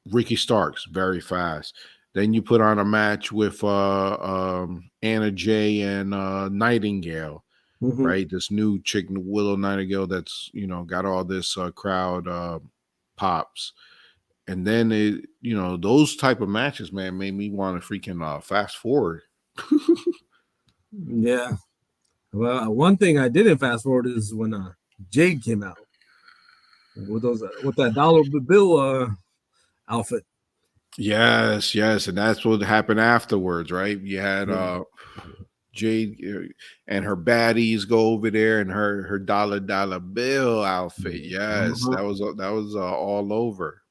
Ricky Starks, very fast. Then you put on a match with Anna Jay and Nightingale, Mm-hmm. right? This new chick, Willow Nightingale, that's got all this crowd pops. And then those type of matches, man, made me want to freaking fast forward. Yeah. Well, one thing I didn't fast forward is when Jade came out with that dollar bill outfit. Yes, yes, and that's what happened afterwards, right? You had Yeah. Jade and her baddies go over there and her dollar bill outfit. Yes, Uh-huh. that was all over.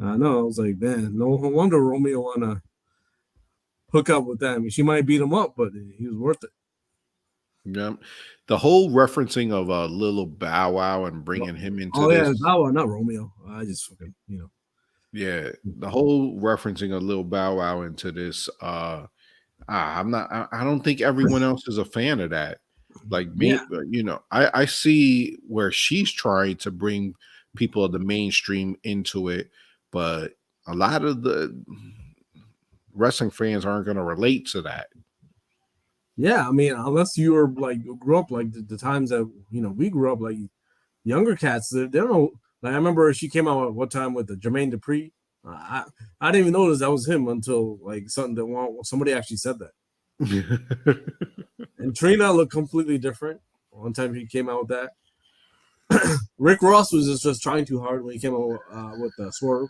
I know. I was like, man, no wonder Romeo wanna hook up with that. I mean, she might beat him up, but he was worth it. Yeah, the whole referencing of little Bow Wow and bringing him into Oh yeah, this. Bow Wow, not Romeo. I just fucking Yeah, the whole referencing of little Bow Wow into this. I'm not. I don't think everyone else is a fan of that. Like Yeah, me, I see where she's trying to bring people of the mainstream into it, but a lot of the wrestling fans aren't going to relate to that. yeah. I mean, unless you were like grew up like the times that we grew up, like younger cats, they don't know. Like I remember she came out at one time with the Jermaine Dupri. I didn't even notice that was him until like somebody actually said that. And Trina looked completely different. One time he came out with that. Rick Ross was just trying too hard when he came out with the Swerve.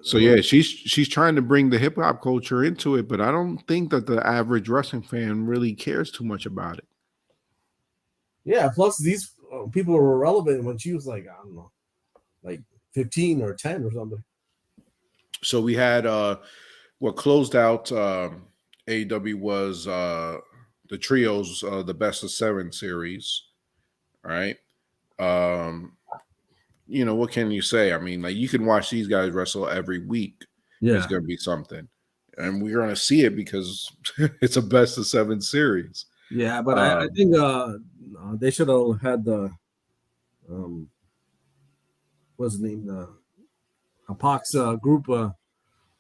So yeah, she's trying to bring the hip hop culture into it, but I don't think that the average wrestling fan really cares too much about it. Yeah. Plus, these people were relevant when she was like, I don't know, like 15 or 10 or something. So we had what closed out AEW was the trios, the best of 7 series. All right. Um, what can you say? I mean, like you can watch these guys wrestle every week. It's Yeah. going to be something, and we're going to see it because it's a best of 7 series. Yeah. But I think they should have had the, um, what's the name? The Pac's group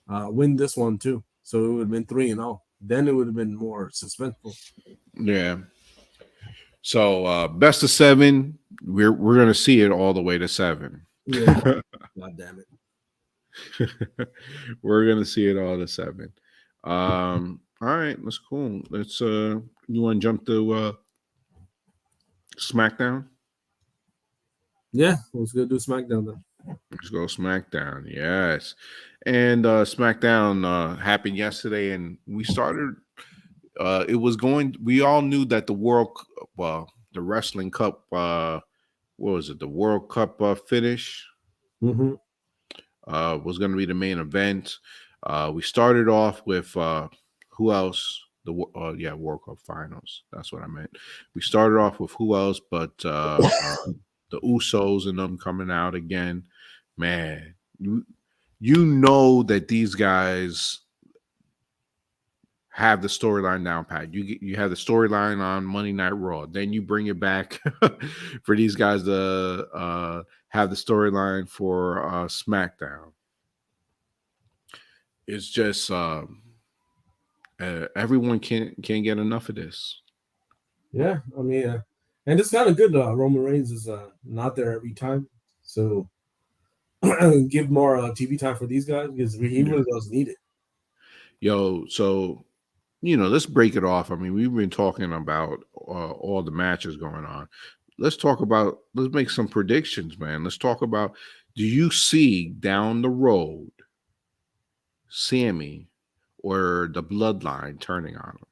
win this one too. So it would have been 3-0. Then it would have been more suspenseful. Yeah. So best of 7, we're going to see it all the way to 7. Yeah. God damn it. We're gonna see it all to 7. All right, that's cool. Let's you want to jump to SmackDown? Yeah. Let's go do SmackDown then. Let's go SmackDown. Yes. And SmackDown happened yesterday, and we started. It was going. We all knew that the Wrestling Cup. What was it? The World Cup finish Mm-hmm. was going to be the main event. We started off with who else? World Cup Finals. That's what I meant. We started off with who else, but the Usos and them coming out again. Man, you know that these guys have the storyline down pat. You have the storyline on Monday Night Raw. Then you bring it back for these guys to have the storyline for SmackDown. It's just everyone can't get enough of this. Yeah, I mean, and it's kind of good. Roman Reigns is not there every time, so give more TV time for these guys because he really does need it. Yo, so let's break it off. I mean, we've been talking about all the matches going on. Let's make some predictions, man. Let's talk about, do you see down the road Sammy or the bloodline turning on him?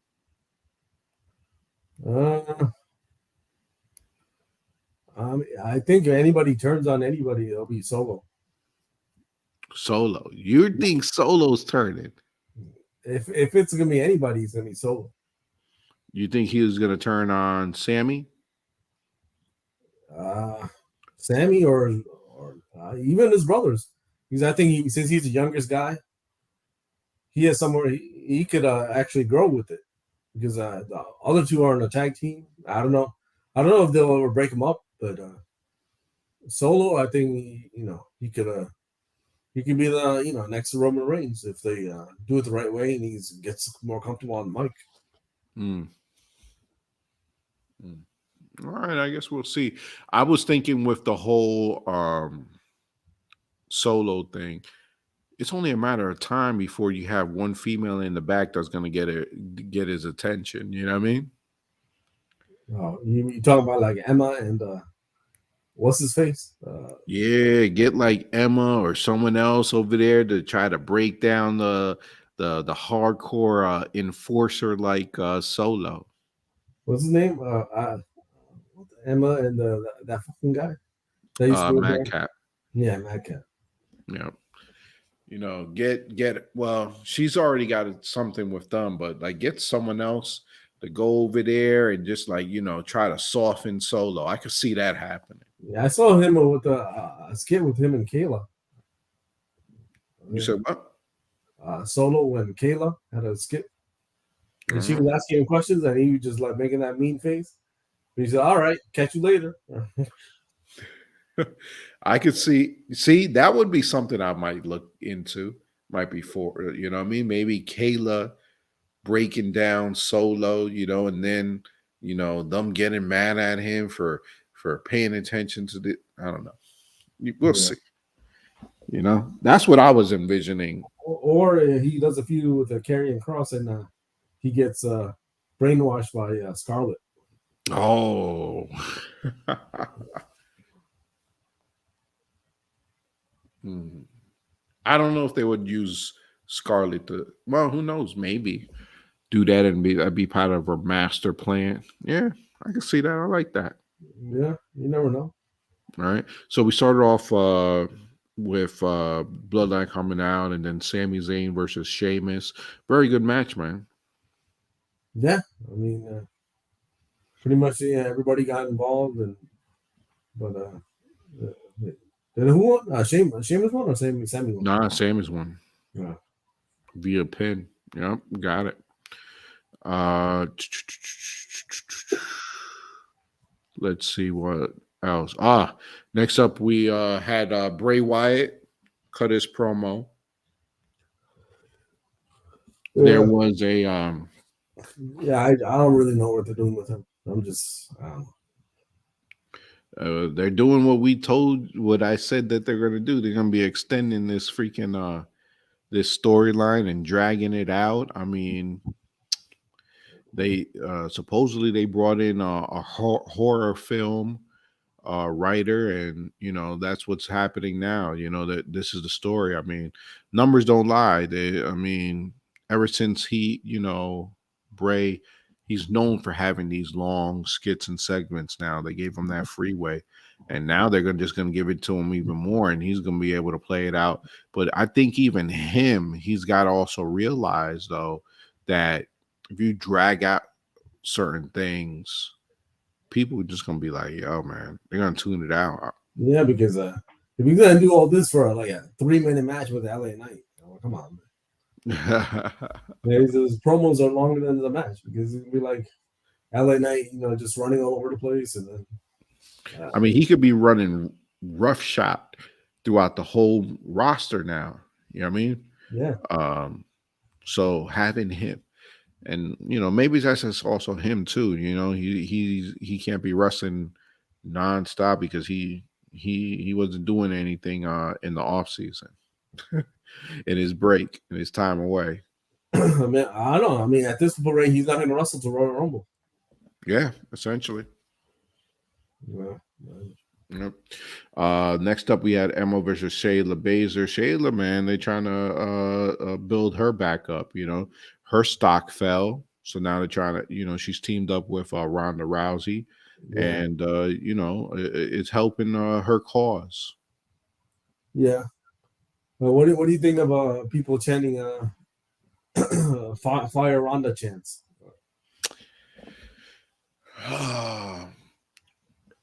I think if anybody turns on anybody, it'll be Solo. Solo. You think Solo's turning? If it's gonna be anybody, it's gonna be Solo. You think he was gonna turn on Sammy? Sammy or even his brothers, because I think since he's the youngest guy, he has somewhere he could actually grow with it. Because the other two are in a tag team. I don't know if they'll ever break him up, but Solo, I think he could be the next to Roman Reigns if they do it the right way and he gets more comfortable on the mic. All right, I guess we'll see. I was thinking with the whole Solo thing, it's only a matter of time before you have one female in the back that's going to get his attention. You know what I mean? Oh, you talking about like Emma and what's his face? Yeah, get like Emma or someone else over there to try to break down the hardcore enforcer like Solo. What's his name? Emma and that fucking guy. That used to Madcap. Yeah, Madcap. Yeah. Get well, she's already got something with them, but like get someone else to go over there and just like try to soften Solo. I could see that happening. Yeah, I saw him with a skit with him and Kayla. You said what? Solo and Kayla had a skit, and she was asking him questions, and he was just like making that mean face. He said, "All right, catch you later." I could see that would be something I might look into. Might be for what I mean? Maybe Kayla breaking down Solo, and then them getting mad at him for paying attention to the. I don't know. We'll see. That's what I was envisioning. Or he does a feud with a Karrion Kross, and he gets brainwashed by Scarlett. Oh. I don't know if they would use Scarlett to. Well, who knows? Maybe do that and that'd be part of her master plan. Yeah, I can see that. I like that. Yeah, you never know. All right. So we started off with Bloodline coming out, and then Sami Zayn versus Sheamus. Very good match, man. Yeah, I mean, pretty much everybody got involved, but who won? Sheamus won or Sami won? Nah, Sami's won. Yeah. Via pin. Yep, got it. Let's see what else. Next up we had Bray Wyatt cut his promo. Yeah. There was a I don't really know what they're doing with him. I don't know. They're doing what I said that they're going to do. They're going to be extending this freaking this storyline and dragging it out. I mean, they supposedly they brought in a horror film writer, and that's what's happening now. That this is the story. I mean, numbers don't lie. Ever since Bray, he's known for having these long skits and segments. Now they gave him that freeway, and now they're just going to give it to him even more, and he's going to be able to play it out. But I think even he's got to also realize though that if you drag out certain things, people are just going to be like, yo, man, they're going to tune it out. Yeah, because if you're going to do all this for like a 3-minute match with LA Knight, come on, man. His promos are longer than the match because it'd be like LA Knight, just running all over the place, and then. I mean, he could be running roughshod throughout the whole roster now. You know what I mean? Yeah. So having him, and maybe that's just also him too. He can't be wrestling nonstop because he wasn't doing anything in the off season, in his break, in his time away. I mean, I don't know. I mean, at this point, he's not going to wrestle to Royal Rumble. Yeah, essentially. Yeah. Yep. Next up, we had Emma versus Shayla Baszler. Shayla, man, they trying to build her back up. Her stock fell, so now they're trying to. She's teamed up with Ronda Rousey, Yeah. and it's helping her cause. Yeah. What do you think of people chanting fire Ronda chants?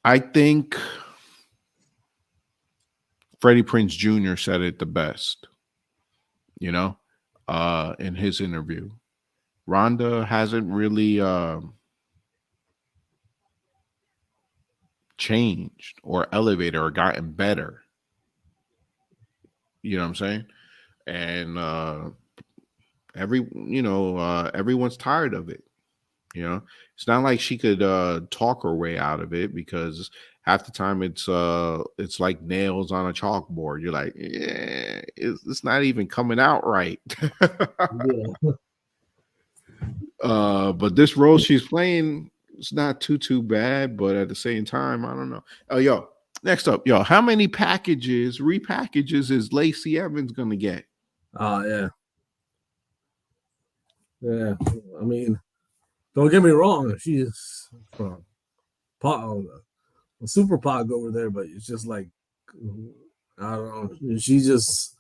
I think Freddie Prinze Jr. said it the best. In his interview, Ronda hasn't really changed or elevated or gotten better. You know what I'm saying? And everyone's tired of it. It's not like she could talk her way out of it, because half the time it's like nails on a chalkboard. You're like, yeah, it's not even coming out right. Yeah. But this role she's playing, it's not too bad, but at the same time, I don't know. Oh, yo, next up, how many repackages is Lacey Evans gonna get? Yeah. Yeah. I mean, don't get me wrong. She's from a super pog over there, but it's just like, I don't know. She just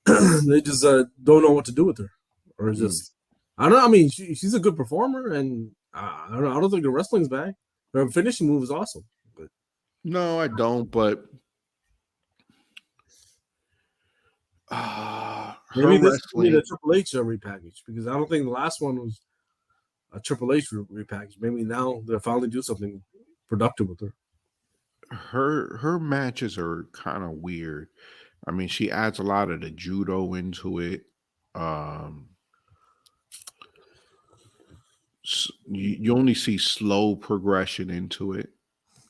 they just don't know what to do with her, or just I don't know. I mean, she's a good performer, and I don't know. I don't think the wrestling's bad. Her finishing move is awesome. But No, I don't. But maybe her this will need wrestling. a Triple H repackage, because I don't think the last one was a Triple H repackage. Maybe now they'll finally do something productive with her. Her matches are kind of weird. I mean, she adds a lot of the judo into it. You only see slow progression into it.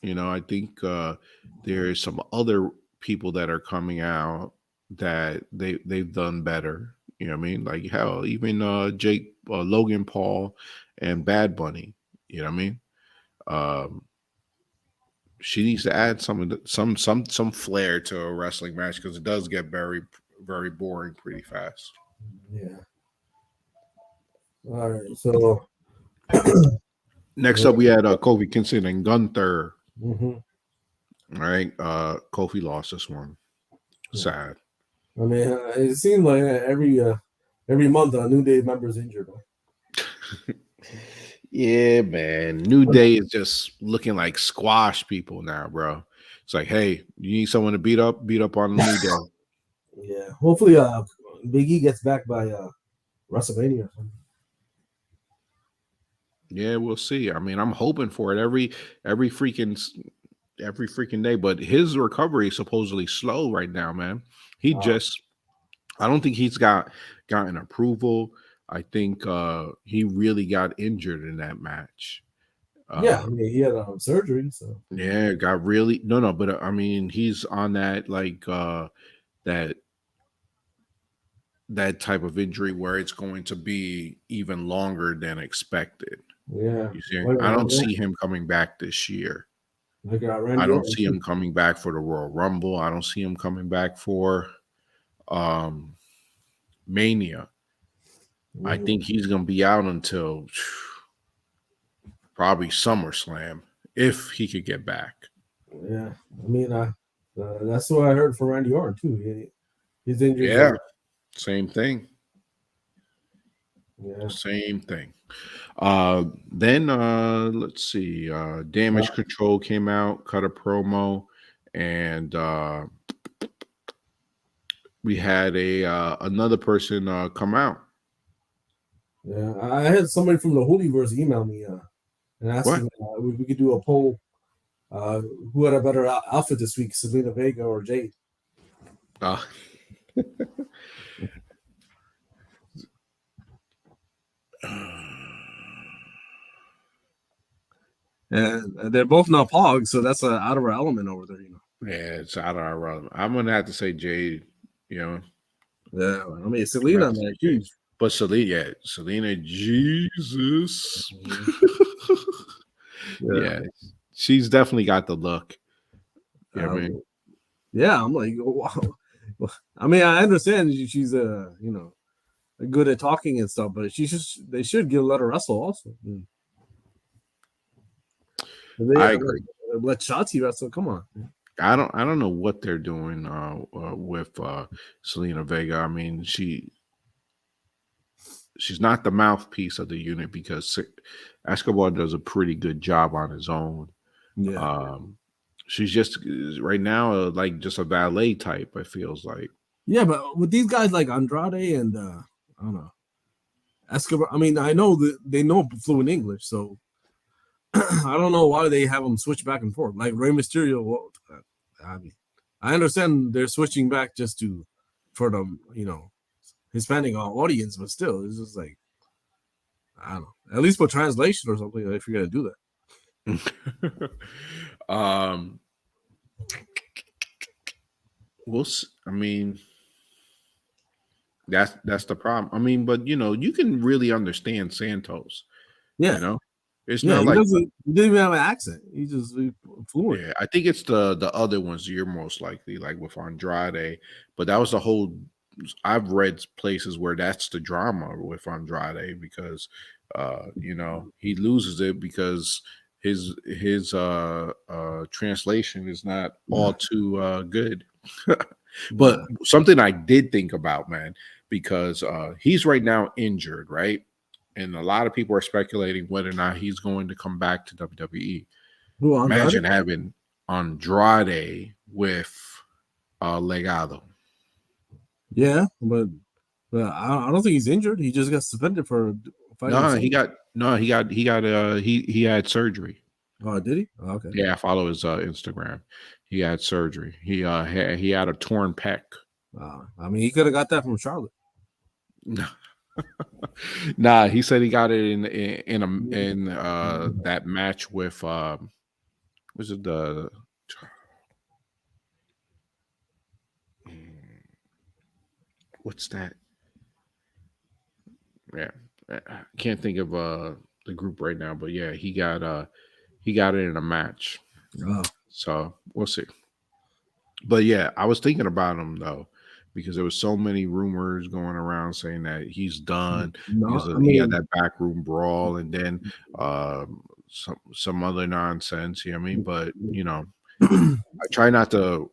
I think there's some other people that are coming out that they've done better. You know what I mean? Like, hell, even Logan Paul and Bad Bunny. You know what I mean? Um, she needs to add some flair to a wrestling match, because it does get very very boring pretty fast. Yeah. All right. So Next up, we had Kofi Kingston and Gunther. mhm. All right, Kofi lost this one. Sad. I mean, it seemed like every month a New Day member is injured. Yeah, man. New Day is just looking like squash people now, bro. It's like, hey, you need someone to beat up on New Day. Yeah. Hopefully, Big E gets back by WrestleMania or something. Yeah, we'll see. I mean, I'm hoping for it every freaking day, but his recovery is supposedly slow right now, man. I don't think he's gotten approval. I think he really got injured in that match. Yeah, I mean, he had surgery, so Yeah, got really no, but I mean, he's on that that that type of injury where it's going to be even longer than expected. yeah. You see, Like, I don't see him coming back this year. I Randy don't Orton see too. him coming back for the Royal Rumble. I don't see him coming back for um Mania. I Mhm. think he's gonna be out until probably SummerSlam, if he could get back. Yeah, I mean, that's what I heard from Randy Orton too. His injuries Yeah, are same thing. yeah. Same thing. Then let's see. Damage Control came out, cut a promo, and we had a another person come out. Yeah, I had somebody from the Hooligans email me and What? asking if we could do a poll Who had a better outfit this week, Selena Vega or Jade? Uh, And they're both now pogs, so that's out of our element over there, yeah, it's out of our realm. I'm gonna have to say Jade. You know, Yeah, I mean Selena, man, huge. But Selena, Jesus. Yeah, she's definitely got the look. Yeah, I mean, yeah, I'm like, wow. I mean, I understand she's good at talking and stuff, but they should let her wrestle also. I agree. Let Shotzi wrestle. Come on. I don't know what they're doing with Selena Vega. I mean, she's not the mouthpiece of the unit because Escobar does a pretty good job on his own. Yeah. She's just right now like just a valet type. It feels like. Yeah, but with these guys like Andrade and I don't know Escobar. I mean, I know that they know fluent English, so I don't know why they have them switch back and forth. Like Rey Mysterio. Well, I mean, I understand they're switching back just for the Hispanic audience, but still, it's just like I don't know. At least for translation or something, if you're gonna do that. I mean, that's the problem. I mean, but you can really understand Santos. Yeah. It's not like he didn't even have an accent. He just fluent. Yeah, I think it's the other ones you're most likely like with Andrade, but that was the whole. I've read places where that's the drama with Andrade because he loses it because his translation is not all too good. But something I did think about, man, because he's right now injured, right? And a lot of people are speculating whether or not he's going to come back to WWE. Imagine having Andrade with Legado. Yeah, but I don't think he's injured. He just got suspended for fighting. He had surgery. Oh, did he? Oh, okay. Yeah, I follow his Instagram. He had surgery. He had a torn pec. I mean, he could have got that from Charlotte. Nah, he said he got it in that match with was it the what's that? Yeah, I can't think of the group right now, but yeah, he got it in a match. Oh. So we'll see. But yeah, I was thinking about him though, because there was so many rumors going around saying that he's done. He had that backroom brawl and then some other nonsense. You know what I mean? But I try not to.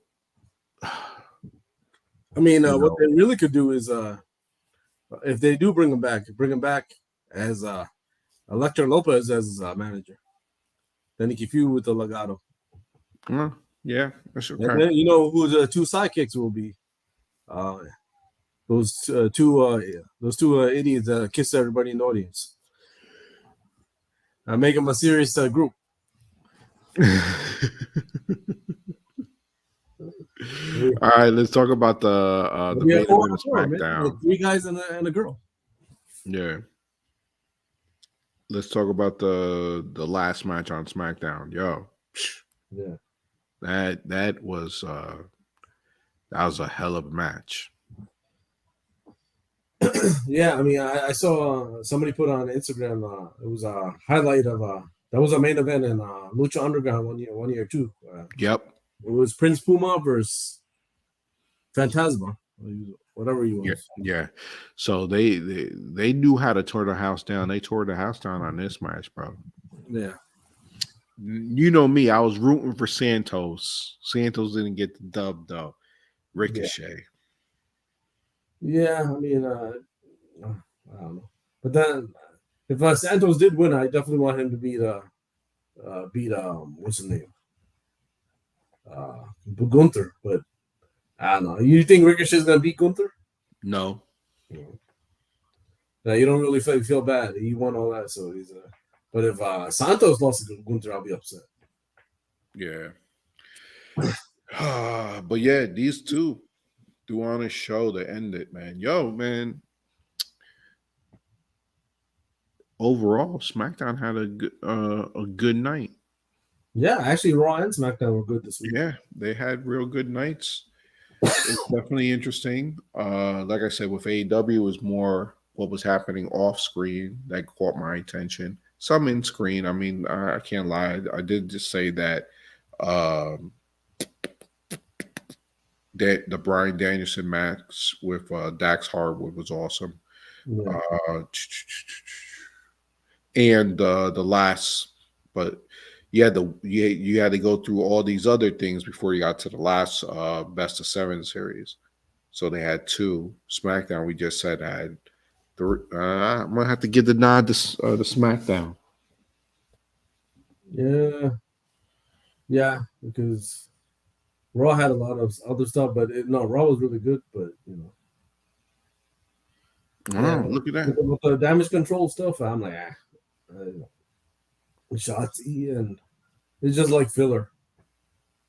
I mean, what they really could do is if they do bring him back as Electra Lopez as manager. Then he can feud with the Legado. Yeah, that's okay. And then who the two sidekicks will be? Those two idiots that kiss everybody in the audience. Make them a serious group. All right, let's talk about the main event of SmackDown. 3 guys and a girl. Yeah. Let's talk about the last match on SmackDown. Yo. Yeah. That was a hell of a match. Yeah, I mean, I saw somebody put on Instagram. It was a highlight of that was a main event in Lucha Underground one year too. Yep. It was Prince Puma versus Phantasma, whatever you want. Yeah. So they knew how to tear the house down. They tore the house down on this match, bro. Yeah. You know me, I was rooting for Santos. Santos didn't get the dub though. Ricochet. Yeah, I mean, I don't know. But then, if Santos did win, I definitely want him to beat what's his name, Gunther. But I don't know. You think Ricochet's gonna beat Gunther? No. No, you don't really feel bad. He won all that, so he's. But if Santos lost to Gunther, I'll be upset. Yeah. But yeah, these two do on a show to end it, man. Yo, man. Overall, SmackDown had a good night. Yeah, actually, Raw and SmackDown were good this week. Yeah, they had real good nights. It's definitely interesting. Like I said, with AEW, it was more what was happening off screen that caught my attention. Some in screen. I mean, I can't lie. I did just say that um, that the Bryan Danielson match with Dax Harwood was awesome. Yeah. Uh, and the last, but you had to go through all these other things before you got to the last best of seven series. So they had two. SmackDown, we just said had three. I'm gonna have to give the nod to the SmackDown. Yeah, because Raw had a lot of other stuff, but Raw was really good. But Oh, look at that. with the damage control stuff, I'm like, Shotzi, and it's just like filler.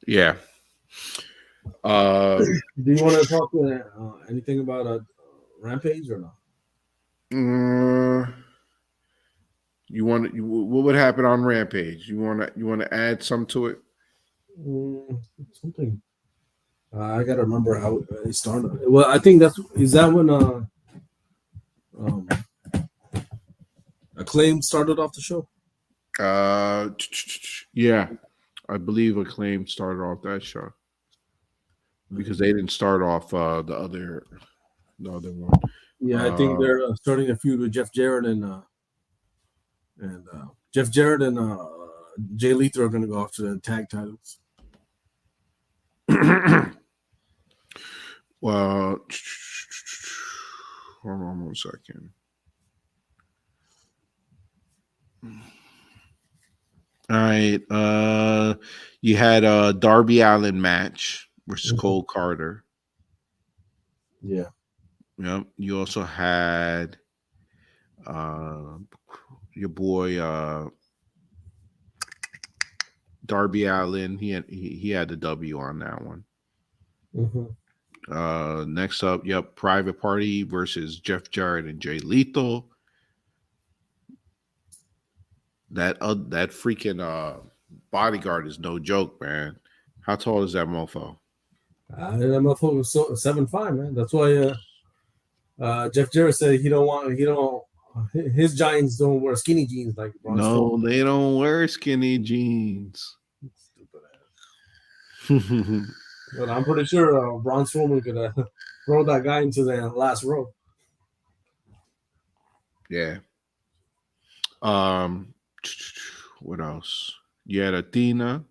Yeah. Do you want to talk anything about Rampage or not? What would happen on Rampage? You want to add some to it? Something. I gotta remember how it started. Well, I think is that when um, Acclaim started off the show. Yeah, I believe Acclaim started off that show because they didn't start off the other one. Yeah, I think they're starting a feud with Jeff Jarrett and Jeff Jarrett and Jay Lethal are going to go after the tag titles. Well, hold on 1 second. All right. You had a Darby Allin match versus Cole Carter. Yeah. Yep. You also had your boy Darby Allin. He had the W on that one. Next up, Private Party versus Jeff Jarrett and Jay Lethal. That freaking bodyguard is no joke, man. How tall is that mofo? That motherfucker was 7'5", man. That's why Jeff Jarrett said his Giants don't wear skinny jeans like Braun Strowman. They don't wear skinny jeans. Stupid ass. But I'm pretty sure Braun Strowman could throw that guy into the last row. Yeah. What else? You had Athena.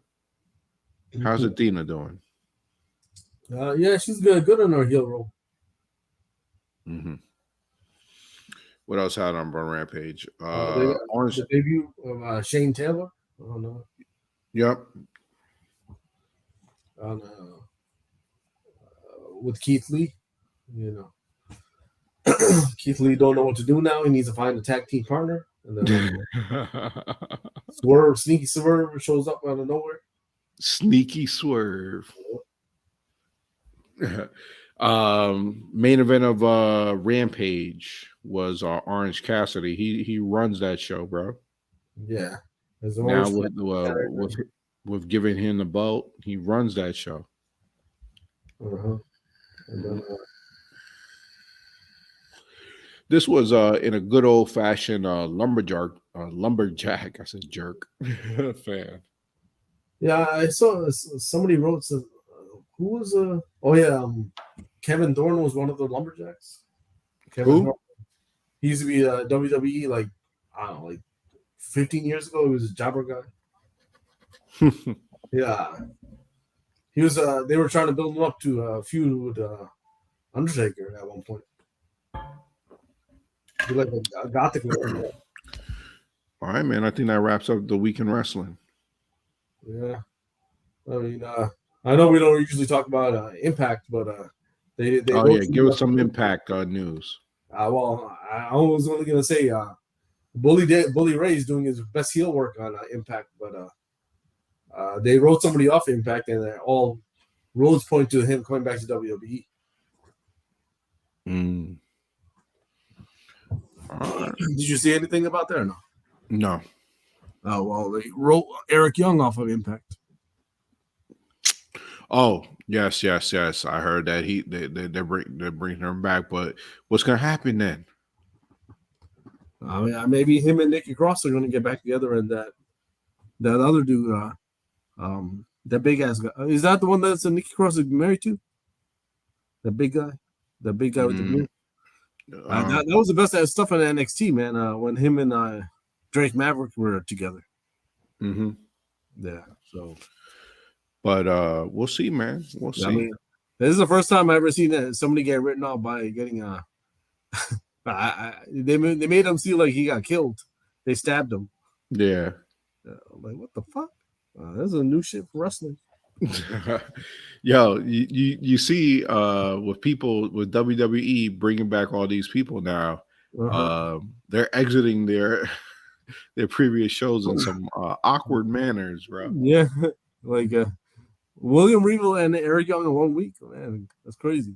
How's Athena doing? Yeah, she's good on her heel roll. Mm-hmm. What else had on Rampage? The debut of Shane Taylor. Oh no. Yep. With Keith Lee, Keith Lee don't know what to do now. He needs to find a tag team partner. And then Sneaky Swerve shows up out of nowhere. Sneaky Swerve. Main event of Rampage was Orange Cassidy. He runs that show, bro. Yeah. Now with giving him the belt, he runs that show. And then, this was in a good old fashioned lumberjack. I said jerk fan. Yeah, I saw somebody wrote who was Kevin Thorne was one of the lumberjacks. Kevin Thorne. He used to be WWE like I don't know, like 15 years ago. He was a jobber guy. Yeah, he was. They were trying to build him up to a feud with Undertaker at one point. He like a gothic. All right, man. I think that wraps up the week in wrestling. Yeah, I mean, I know we don't usually talk about Impact, but they give us some Impact news. Well, I was only gonna say Bully Ray is doing his best heel work on Impact, but they wrote somebody off Impact, and all roads point to him coming back to WWE. Mm. Did you see anything about that or no? No. Oh well, they wrote Eric Young off of Impact. Oh, yes. I heard that they're bringing him back, but what's gonna happen then? I mean, maybe him and Nikki Cross are going to get back together, and that other dude, that big ass guy, is that the one that's Nikki Cross is married to? The big guy with the blue. That was the best stuff in NXT, man. When him and Drake Maverick were together. Mm-hmm. Yeah. So, but we'll see, man. We'll see. I mean, this is the first time I ever seen somebody get written off by getting they made him seem like he got killed. They stabbed him. Yeah. I'm like, what the fuck? That's a new shit for wrestling. Yo, you see with people with WWE bringing back all these people now, they're exiting their previous shows in some awkward manners, bro. Yeah, like William Regal and Eric Young in 1 week, man, that's crazy.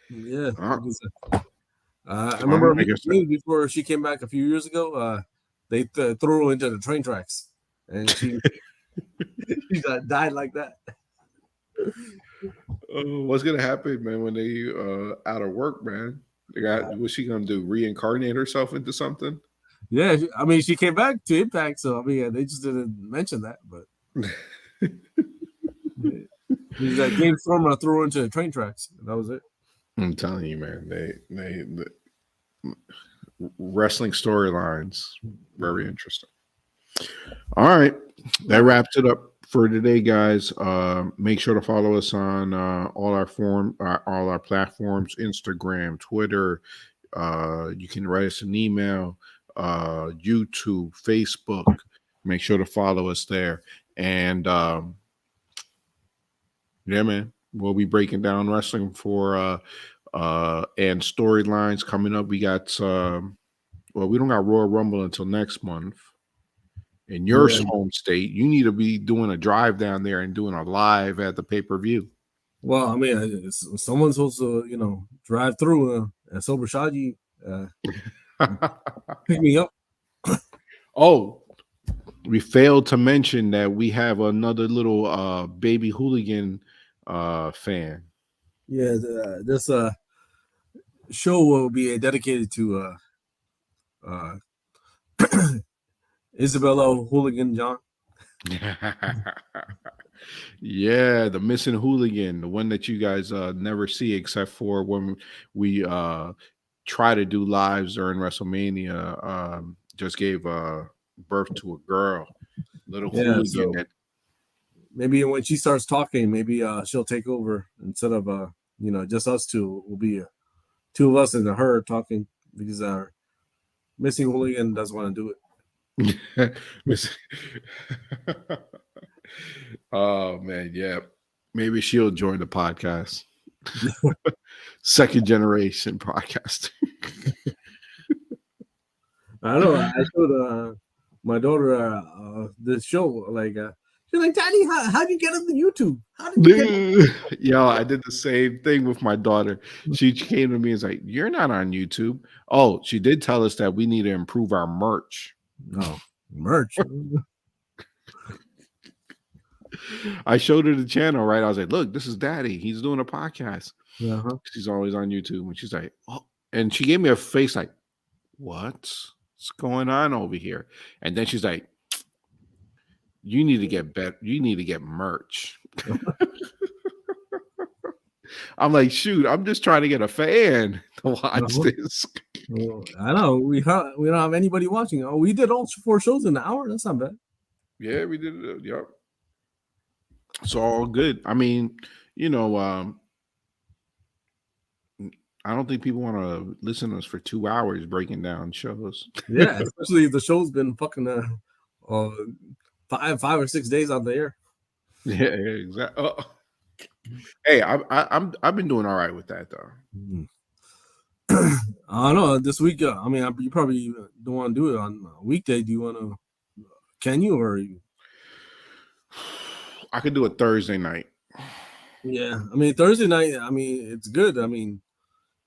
Yeah, I remember before she came back a few years ago, they threw her into the train tracks, and she died like that. What's gonna happen, man, when they out of work, man? What's she gonna do? Reincarnate herself into something? Yeah, I mean, she came back to Impact, so I mean, they just didn't mention that, but that James Stormer threw her into the train tracks, and that was it. I'm telling you, man, they wrestling storylines, very interesting. All right, that wraps it up for today, guys. Make sure to follow us on all our platforms: Instagram, Twitter. You can write us an email, YouTube, Facebook. Make sure to follow us there. And yeah, man, we'll be breaking down wrestling for and storylines coming up. We got we don't got Royal Rumble until next month. In your home state, you need to be doing a drive down there and doing a live at the pay-per-view. Well, I mean, someone's supposed to, drive through and Sober Shaji pick me up. Oh, we failed to mention that we have another little baby hooligan fan. Yeah, this show will be dedicated to Isabella Hooligan John. Yeah, the missing hooligan, the one that you guys never see except for when we try to do lives during WrestleMania. Just gave birth to a girl, little hooligan. So maybe when she starts talking, maybe she'll take over instead of just us two. Will be two of us and her talking because our missing hooligan doesn't want to do it. Oh man, yeah. Maybe she'll join the podcast. Second generation podcast. I know. I showed my daughter this show. Like, she's like, "Daddy, how'd you get on the YouTube? How did you get?" Yo, I did the same thing with my daughter. She came to me and was like, "You're not on YouTube." Oh, she did tell us that we need to improve our merch. No, merch. I showed her the channel, right? I was like, "Look, this is Daddy. He's doing a podcast." She's always on YouTube, and she's like, "Oh," and she gave me a face like, "What's going on over here?" And then she's like, "You need to get better. You need to get merch." I'm like, "Shoot, I'm just trying to get a fan to watch this." Well, I know we don't have anybody watching. Oh, we did all 4 shows in an hour. That's not bad. Yeah, we did it. Yep. It's all good. I mean, I don't think people want to listen to us for 2 hours breaking down shows. Yeah, especially if the show's been fucking 5 or 6 days out the air. Yeah, exactly. Oh. Hey, I've been doing all right with that though. I don't know. This week, I mean, you probably don't want to do it on a weekday. Do you want to Can you or you? I could do a Thursday night. Yeah, I mean Thursday night. I mean it's good. I mean,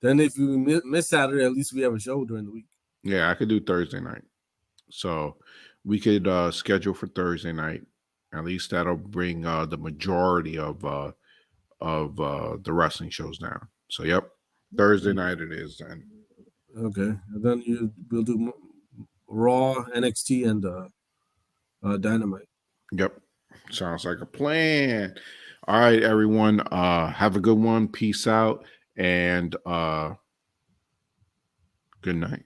then if you miss Saturday, at least we have a show during the week. Yeah, I could do Thursday night. So we could schedule for Thursday night. At least that'll bring the majority of the wrestling shows down. So yep, Thursday night it is then. Okay, and then we'll do Raw, NXT, and Dynamite. Yep. Sounds like a plan. All right, everyone. Have a good one. Peace out. And good night.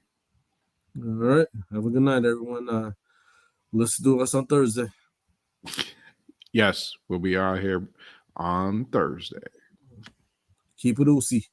All right. Have a good night, everyone. Let's do us on Thursday. Yes, we'll be out here on Thursday. Keep it oozy.